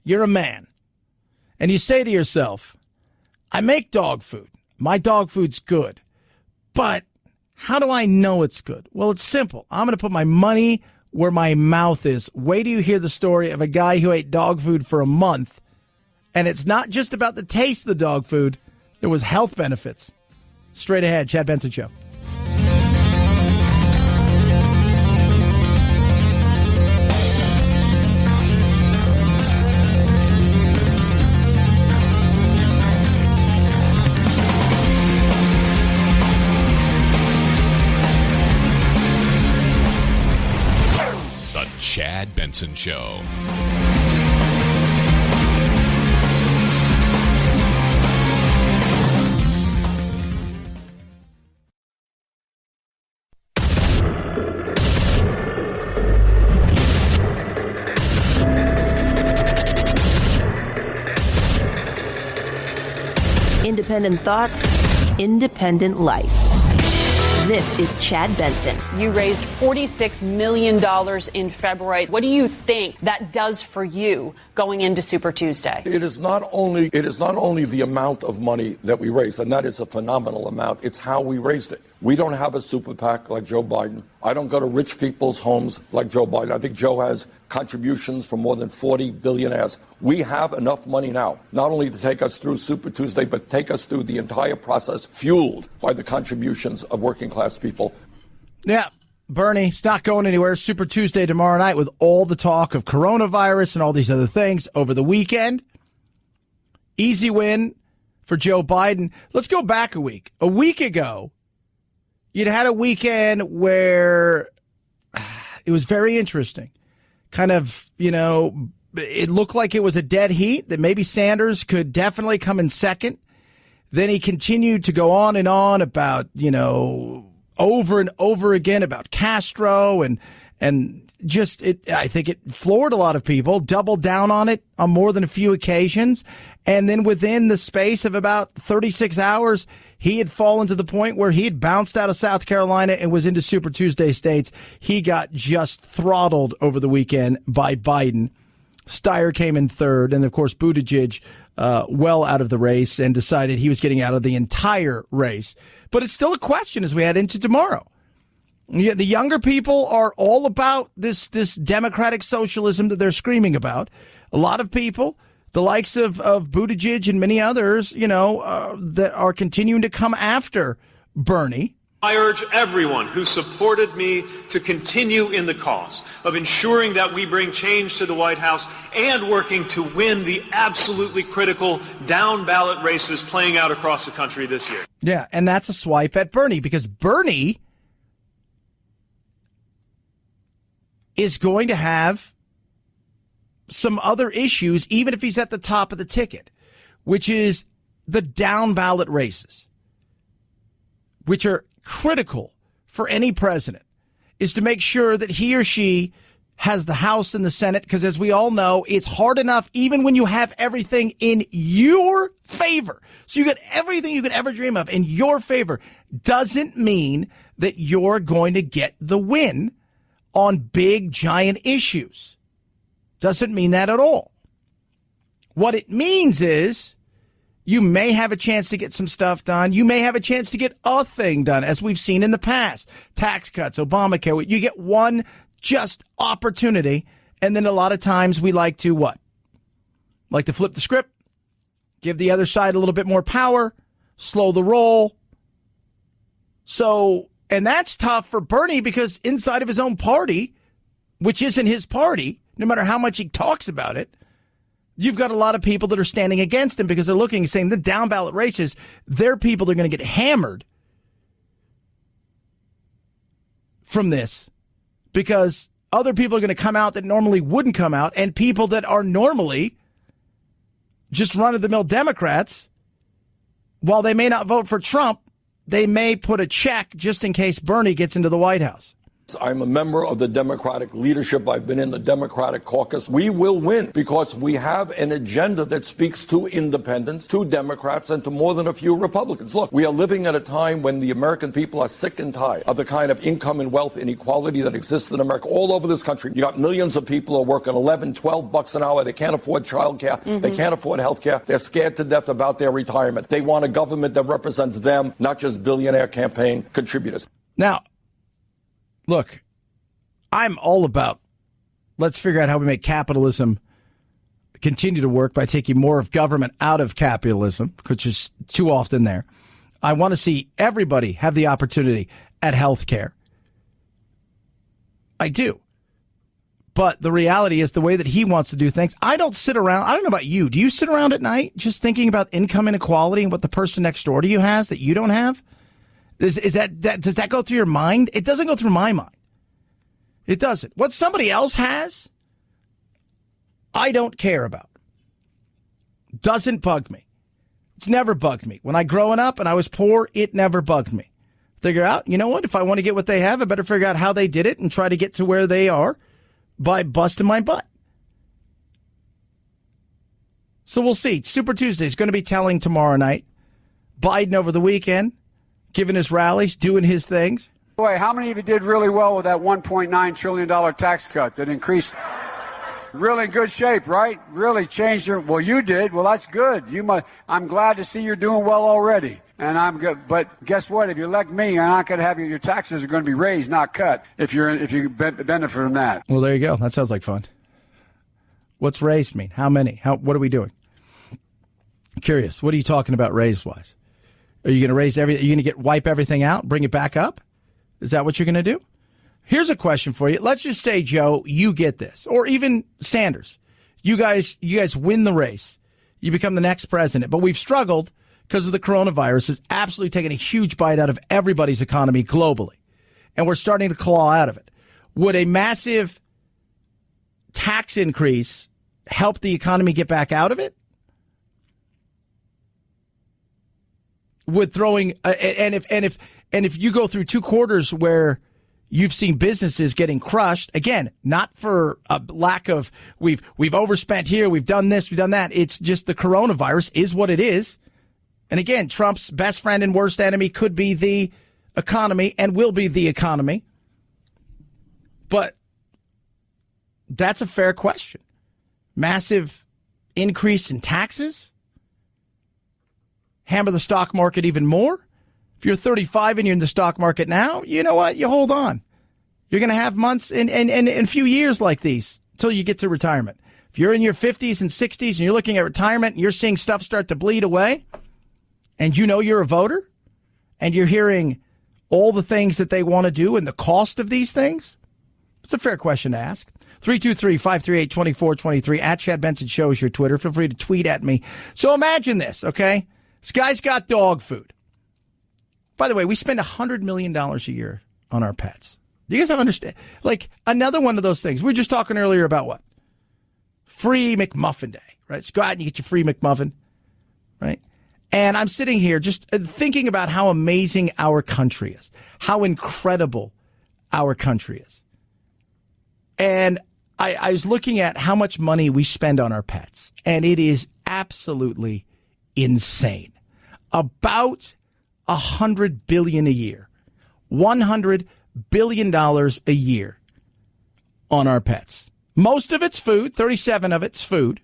You're a man, and you say to yourself, I make dog food. My dog food's good. But how do I know it's good? Well, it's simple. I'm going to put my money where my mouth is. Wait till you hear the story of a guy who ate dog food for a month. And it's not just about the taste of the dog food. There was health benefits. Straight ahead, Chad Benson Show. The Chad Benson Show. Independent thoughts, independent life. This is Chad Benson. You raised $46 million in February. What do you think that does for you going into Super Tuesday? It is not only the amount of money that we raised, and that is a phenomenal amount. It's how we raised it. We don't have a super PAC like Joe Biden. I don't go to rich people's homes like Joe Biden. I think Joe has contributions from more than 40 billionaires. We have enough money now, not only to take us through Super Tuesday, but take us through the entire process, fueled by the contributions of working class people. Yeah, Bernie, it's not going anywhere. Super Tuesday tomorrow night with all the talk of coronavirus and all these other things over the weekend. Easy win for Joe Biden. Let's go back a week. A week ago, you'd had a weekend where it was very interesting. Kind of, it looked like it was a dead heat, that maybe Sanders could definitely come in second. Then he continued to go on and on about, over and over again about Castro and just I think it floored a lot of people, doubled down on it on more than a few occasions. And then within the space of about 36 hours, he had fallen to the point where he had bounced out of South Carolina and was into Super Tuesday states. He got just throttled over the weekend by Biden. Steyer came in third, and, of course, Buttigieg well out of the race and decided he was getting out of the entire race. But it's still a question as we head into tomorrow. The younger people are all about this democratic socialism that they're screaming about. A lot of people, the likes of Buttigieg and many others, that are continuing to come after Bernie. I urge everyone who supported me to continue in the cause of ensuring that we bring change to the White House and working to win the absolutely critical down-ballot races playing out across the country this year. Yeah, and that's a swipe at Bernie, because Bernie is going to have some other issues, even if he's at the top of the ticket, which is the down-ballot races, which are critical for any president, is to make sure that he or she has the House and the Senate, because as we all know, it's hard enough even when you have everything in your favor. So you get everything you could ever dream of in your favor. Doesn't mean that you're going to get the win on big, giant issues. Doesn't mean that at all. What it means is you may have a chance to get some stuff done. You may have a chance to get a thing done, as we've seen in the past. Tax cuts, Obamacare. You get one just opportunity, and then a lot of times we like to what? Like to flip the script, give the other side a little bit more power, slow the roll. So, and that's tough for Bernie, because inside of his own party, which isn't his party, no matter how much he talks about it, You've got a lot of people that are standing against him because they're looking and saying the down ballot races, their people are going to get hammered from this because other people are going to come out that normally wouldn't come out, and people that are normally just run-of-the-mill Democrats, while they may not vote for Trump, they may put a check just in case Bernie gets into the White House. I'm a member of the Democratic leadership. I've been in the Democratic caucus. We will win because we have an agenda that speaks to independents, to Democrats, and to more than a few Republicans. Look, we are living at a time when the American people are sick and tired of the kind of income and wealth inequality that exists in America all over this country. You got millions of people who are working 11, 12 bucks an hour. They can't afford child care. They can't afford health care. They're scared to death about their retirement. They want a government that represents them, not just billionaire campaign contributors. Now, look, I'm all about let's figure out how we make capitalism continue to work by taking more of government out of capitalism, which is too often there. I want to see everybody have the opportunity at health care. I do. But the reality is the way that he wants to do things. I don't sit around. I don't know about you. Do you sit around at night just thinking about income inequality and what the person next door to you has that you don't have? Does that go through your mind? It doesn't go through my mind. It doesn't. What somebody else has, I don't care about. Doesn't bug me. It's never bugged me. When I growing up and I was poor, it never bugged me. Figure out, you know what? If I want to get what they have, I better figure out how they did it and try to get to where they are by busting my butt. So we'll see. Super Tuesday is going to be telling tomorrow night. Biden over the weekend, giving his rallies, doing his things. Boy, how many of you did really well with that $1.9 trillion tax cut that increased? Really in good shape, right? Really changed your. Well, you did. Well, that's good. I'm glad to see you're doing well already, and I'm good. But guess what? If you elect me, you're not going to have your taxes are going to be raised, not cut. If you benefit from that. Well, there you go. That sounds like fun. What's raised mean? How many? What are we doing? Curious. What are you talking about raised wise? Are you going to raise everything? Are you going to wipe everything out, bring it back up? Is that what you're going to do? Here's a question for you. Let's just say, Joe, you get this, or even Sanders. You guys win the race. You become the next president. But we've struggled because of the coronavirus. It's absolutely taken a huge bite out of everybody's economy globally. And we're starting to claw out of it. Would a massive tax increase help the economy get back out of it? Would throwing and if you go through 2 quarters where you've seen businesses getting crushed, again, not for a lack of we've overspent here, we've done this, we've done that. It's just the coronavirus is what it is. And again, Trump's best friend and worst enemy could be the economy and will be the economy. But that's a fair question. Massive increase in taxes? Hammer the stock market even more? If you're 35 and you're in the stock market now, you know what? You hold on. You're going to have months and a few years like these until you get to retirement. If you're in your 50s and 60s and you're looking at retirement and you're seeing stuff start to bleed away and you know you're a voter and you're hearing all the things that they want to do and the cost of these things, it's a fair question to ask. 323-538-2423 at Chad Benson Show is your Twitter. Feel free to tweet at me. So imagine this, okay? This guy's got dog food. By the way, we spend $100 million a year on our pets. Do you guys understand? Like another one of those things. We were just talking earlier about what? Free McMuffin Day, right? So go out and you get your free McMuffin, right? And I'm sitting here just thinking about how amazing our country is, how incredible our country is. And I was looking at how much money we spend on our pets, and it is absolutely insane. About $100 billion a year, $100 billion a year on our pets. Most of it's food, 37 of it's food.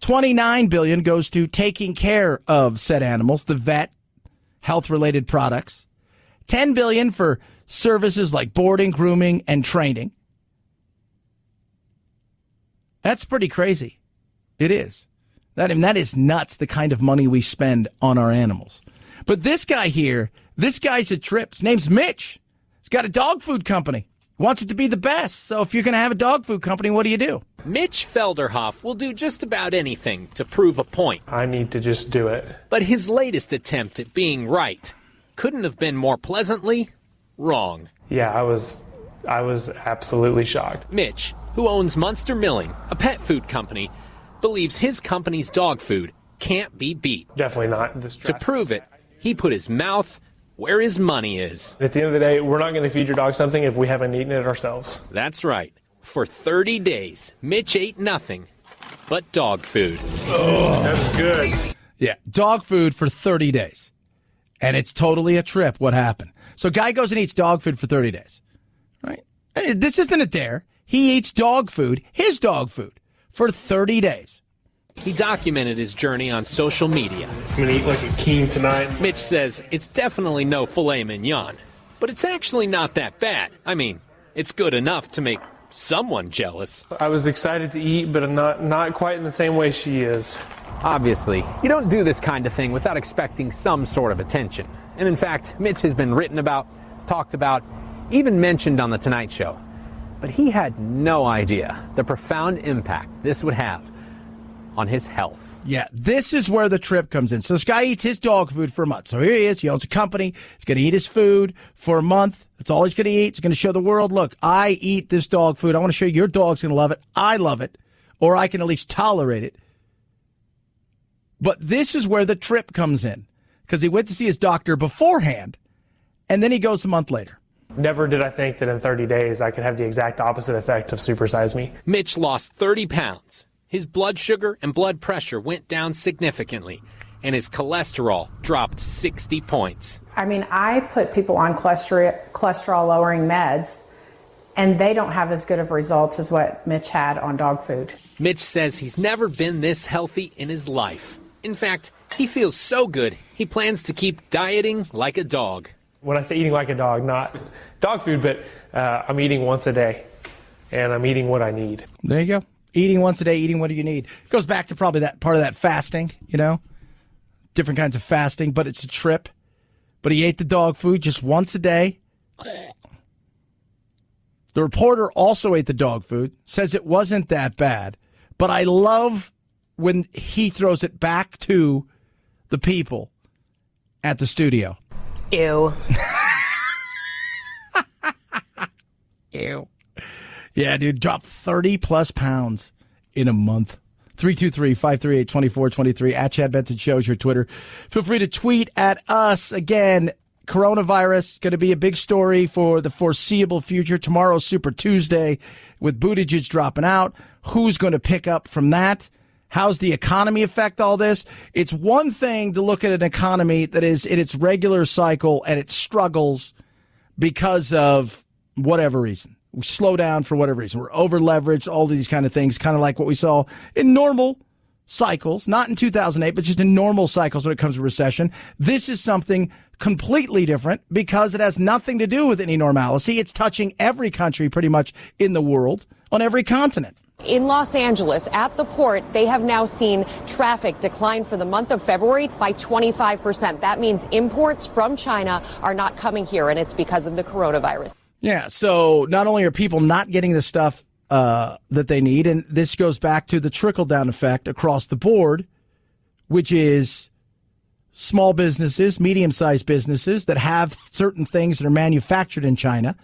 29 billion goes to taking care of said animals, the vet, health-related products. 10 billion for services like boarding, grooming, and training. That's pretty crazy. It is. That is nuts, the kind of money we spend on our animals. But this guy here, this guy's a trip. His name's Mitch. He's got a dog food company. Wants it to be the best. So if you're going to have a dog food company, what do? Mitch Felderhoff will do just about anything to prove a point. I need to just do it. But his latest attempt at being right couldn't have been more pleasantly wrong. Yeah, I was absolutely shocked. Mitch, who owns Munster Milling, a pet food company, believes his company's dog food can't be beat. Definitely not. To prove it, he put his mouth where his money is. At the end of the day, we're not going to feed your dog something if we haven't eaten it ourselves. That's right. For 30 days, Mitch ate nothing but dog food. Oh, that's good. Yeah, dog food for 30 days. And it's totally a trip what happened. So guy goes and eats dog food for 30 days. Right? This isn't a dare. He eats dog food, his dog food, for 30 days. He documented his journey on social media. I'm going to eat like a king tonight. Mitch says it's definitely no filet mignon, but it's actually not that bad. I mean, it's good enough to make someone jealous. I was excited to eat, but not quite in the same way she is. Obviously, you don't do this kind of thing without expecting some sort of attention. And in fact, Mitch has been written about, talked about, even mentioned on The Tonight Show. But he had no idea the profound impact this would have on his health. Yeah, this is where the trip comes in. So this guy eats his dog food for a month. So here he is. He owns a company. He's going to eat his food for a month. That's all he's going to eat. He's going to show the world, look, I eat this dog food. I want to show you your dog's going to love it. I love it. Or I can at least tolerate it. But this is where the trip comes in. Because he went to see his doctor beforehand. And then he goes a month later. Never did I think that in 30 days I could have the exact opposite effect of Super Size Me. Mitch lost 30 pounds. His blood sugar and blood pressure went down significantly, and his cholesterol dropped 60 points. I mean, I put people on cholesterol-lowering meds, and they don't have as good of results as what Mitch had on dog food. Mitch says he's never been this healthy in his life. In fact, he feels so good, he plans to keep dieting like a dog. When I say eating like a dog, not dog food, but I'm eating once a day, and I'm eating what I need. There you go. Eating once a day, eating what do you need. Goes back to probably that part of that fasting, you know, different kinds of fasting, but it's a trip. But he ate the dog food just once a day. The reporter also ate the dog food, says it wasn't that bad. But I love when he throws it back to the people at the studio. Ew. Ew. Yeah, dude, dropped 30-plus pounds in a month. 323-538-2423. At Chad Benson Show is your Twitter. Feel free to tweet at us. Again, coronavirus going to be a big story for the foreseeable future. Tomorrow's Super Tuesday with Buttigieg dropping out. Who's going to pick up from that? How's the economy affect all this? It's one thing to look at an economy that is in its regular cycle and it struggles because of whatever reason. We slow down for whatever reason. We're over-leveraged, all these kind of things, kind of like what we saw in normal cycles, not in 2008, but just in normal cycles when it comes to recession. This is something completely different because it has nothing to do with any normalcy. It's touching every country pretty much in the world, on every continent. In Los Angeles, at the port, they have now seen traffic decline for the month of February by 25%. That means imports from China are not coming here, and it's because of the coronavirus. Yeah, so not only are people not getting the stuff that they need, and this goes back to the trickle-down effect across the board, which is small businesses, medium-sized businesses that have certain things that are manufactured in China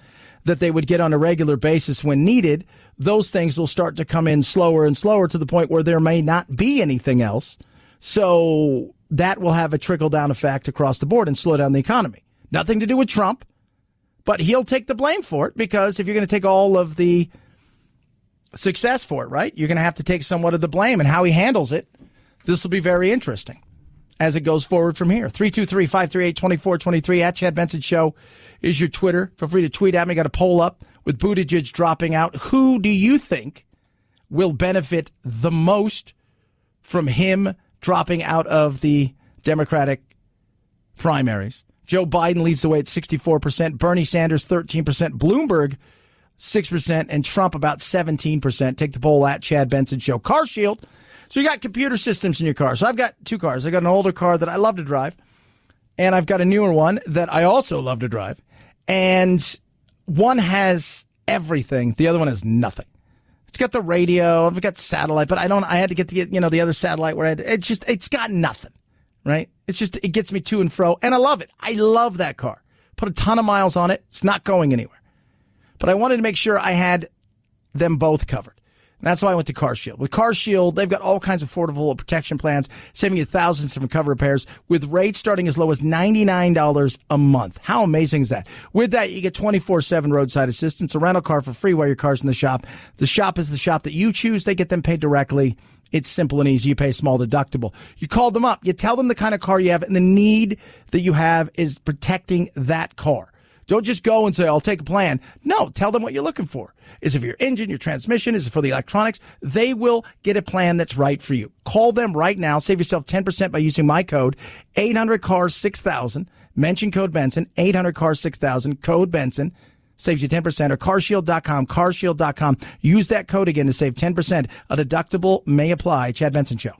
that they would get on a regular basis when needed. Those things will start to come in slower and slower to the point where there may not be anything else. So that will have a trickle-down effect across the board and slow down the economy. Nothing to do with Trump. But he'll take the blame for it because if you're going to take all of the success for it, right, you're going to have to take somewhat of the blame. And how he handles it, this will be very interesting as it goes forward from here. 323-538-2423 at Chad Benson Show is your Twitter. Feel free to tweet at me. Got a poll up with Buttigieg dropping out. Who do you think will benefit the most from him dropping out of the Democratic primaries? Joe Biden leads the way at 64%, Bernie Sanders 13%, Bloomberg 6%, and Trump about 17%. Take the poll at Chad Benson Show. Car Shield. So you got computer systems in your car. So I've got two cars. I got an older car that I love to drive, and I've got a newer one that I also love to drive. And one has everything. The other one has nothing. It's got the radio. I've got satellite, but I had to get the other satellite where it's got nothing, right? It gets me to and fro, and I love it. I love that car. Put a ton of miles on it. It's not going anywhere. But I wanted to make sure I had them both covered. And that's why I went to CarShield. With CarShield, they've got all kinds of affordable protection plans, saving you thousands from cover repairs with rates starting as low as $99 a month. How amazing is that? With that, you get 24/7 roadside assistance, a rental car for free while your car's in the shop. The shop is the shop that you choose. They get them paid directly. It's simple and easy. You pay a small deductible. You call them up. You tell them the kind of car you have, and the need that you have is protecting that car. Don't just go and say, I'll take a plan. No, tell them what you're looking for. Is it for your engine, your transmission? Is it for the electronics? They will get a plan that's right for you. Call them right now. Save yourself 10% by using my code, 800-CARS-6000. Mention code Benson, 800-CARS-6000, code Benson. Saves you 10%, or carshield.com, carshield.com. Use that code again to save 10%. A deductible may apply. Chad Benson Show.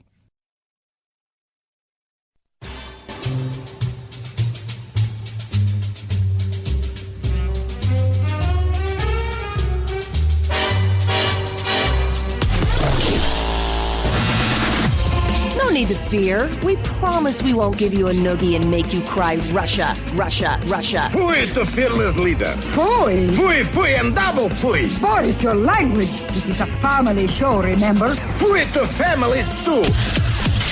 No need to fear. We promise we won't give you a noogie and make you cry Russia, Russia, Russia. Who is the fearless leader? Fui. Fui, fui, and double fui. What is your language? This is a family show, remember? Fui to families too.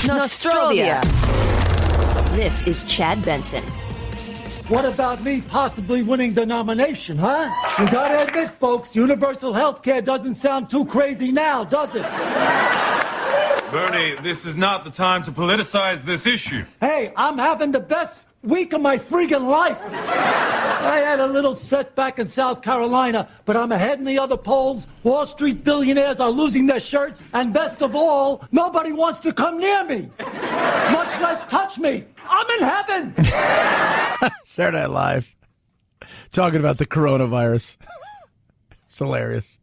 Nostrovia. This is Chad Benson. What about me possibly winning the nomination, huh? You gotta admit, folks, universal health care doesn't sound too crazy now, does it? Bernie, this is not the time to politicize this issue. Hey, I'm having the best week of my friggin' life. I had a little setback in South Carolina, but I'm ahead in the other polls. Wall Street billionaires are losing their shirts, and best of all, nobody wants to come near me, much less touch me. I'm in heaven. Saturday Night Live, talking about the coronavirus. It's hilarious.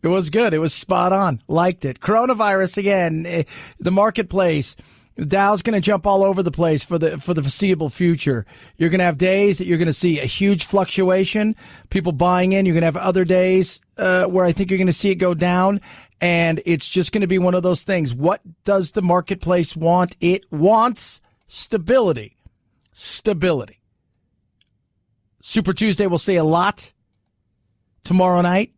It was good. It was spot on. Liked it. Coronavirus again. The marketplace. The Dow's going to jump all over the place for the foreseeable future. You're going to have days that you're going to see a huge fluctuation, people buying in. You're going to have other days where I think you're going to see it go down, and it's just going to be one of those things. What does the marketplace want? It wants stability. Stability. Super Tuesday will say a lot tomorrow night.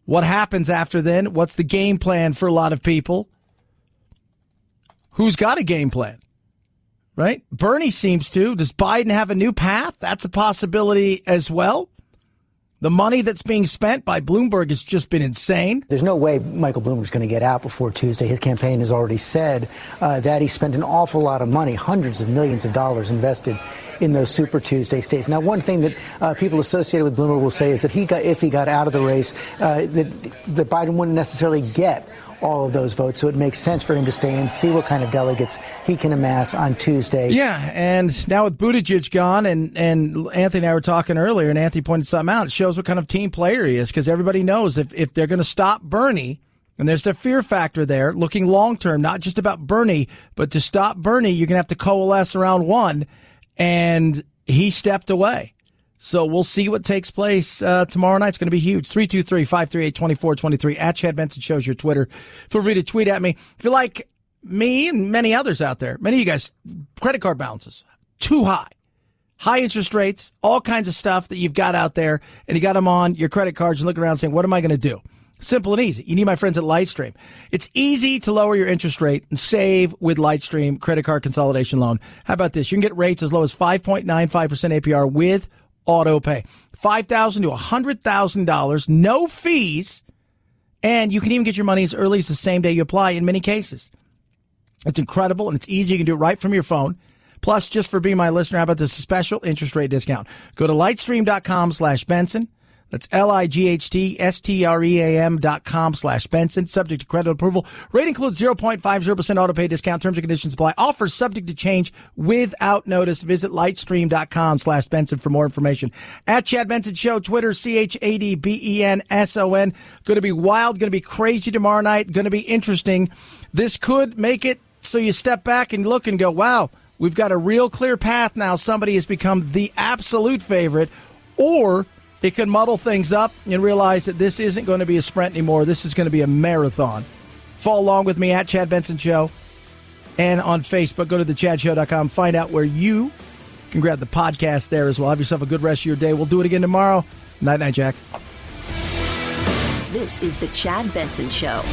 What happens after then? What's the game plan for a lot of people? Who's got a game plan? Right? Bernie seems to. Does Biden have a new path? That's a possibility as well. The money that's being spent by Bloomberg has just been insane. There's no way Michael Bloomberg's going to get out before Tuesday. His campaign has already said that he spent an awful lot of money, hundreds of millions of dollars invested in those Super Tuesday states. Now, one thing that people associated with Bloomberg will say is that if he got out of the race, that Biden wouldn't necessarily get all of those votes. So it makes sense for him to stay and see what kind of delegates he can amass on Tuesday. Yeah, and now with Buttigieg gone, and Anthony and I were talking earlier, and Anthony pointed something out. It shows what kind of team player he is, because everybody knows if they're going to stop Bernie, and there's the fear factor there, looking long-term, not just about Bernie, but to stop Bernie, you're going to have to coalesce around one, and he stepped away. So we'll see what takes place tomorrow night. It's going to be huge. 323-538-2423. At Chad Benson Show's your Twitter. Feel free to tweet at me. If you're like me and many others out there, many of you guys, credit card balances, too high. High interest rates, all kinds of stuff that you've got out there, and you got them on your credit cards and looking around saying, what am I going to do? Simple and easy. You need my friends at Lightstream. It's easy to lower your interest rate and save with Lightstream credit card consolidation loan. How about this? You can get rates as low as 5.95% APR with auto pay. $5,000 to $100,000, no fees, and you can even get your money as early as the same day you apply in many cases. It's incredible, and it's easy. You can do it right from your phone. Plus, just for being my listener, how about this special interest rate discount? Go to lightstream.com/Benson. That's LIGHTSTREAM.com/Benson. Subject to credit approval. Rate includes 0.50% auto pay discount. Terms and conditions apply. Offers subject to change without notice. Visit lightstream.com/Benson for more information. At Chad Benson Show, Twitter, CHADBENSON. Going to be wild. Going to be crazy tomorrow night. Going to be interesting. This could make it so you step back and look and go, wow, we've got a real clear path now. Somebody has become the absolute favorite. Or It can muddle things up and realize that this isn't going to be a sprint anymore. This is going to be a marathon. Follow along with me at Chad Benson Show and on Facebook. Go to thechadshow.com. Find out where you can grab the podcast there as well. Have yourself a good rest of your day. We'll do it again tomorrow. Night, Jack. This is the Chad Benson Show.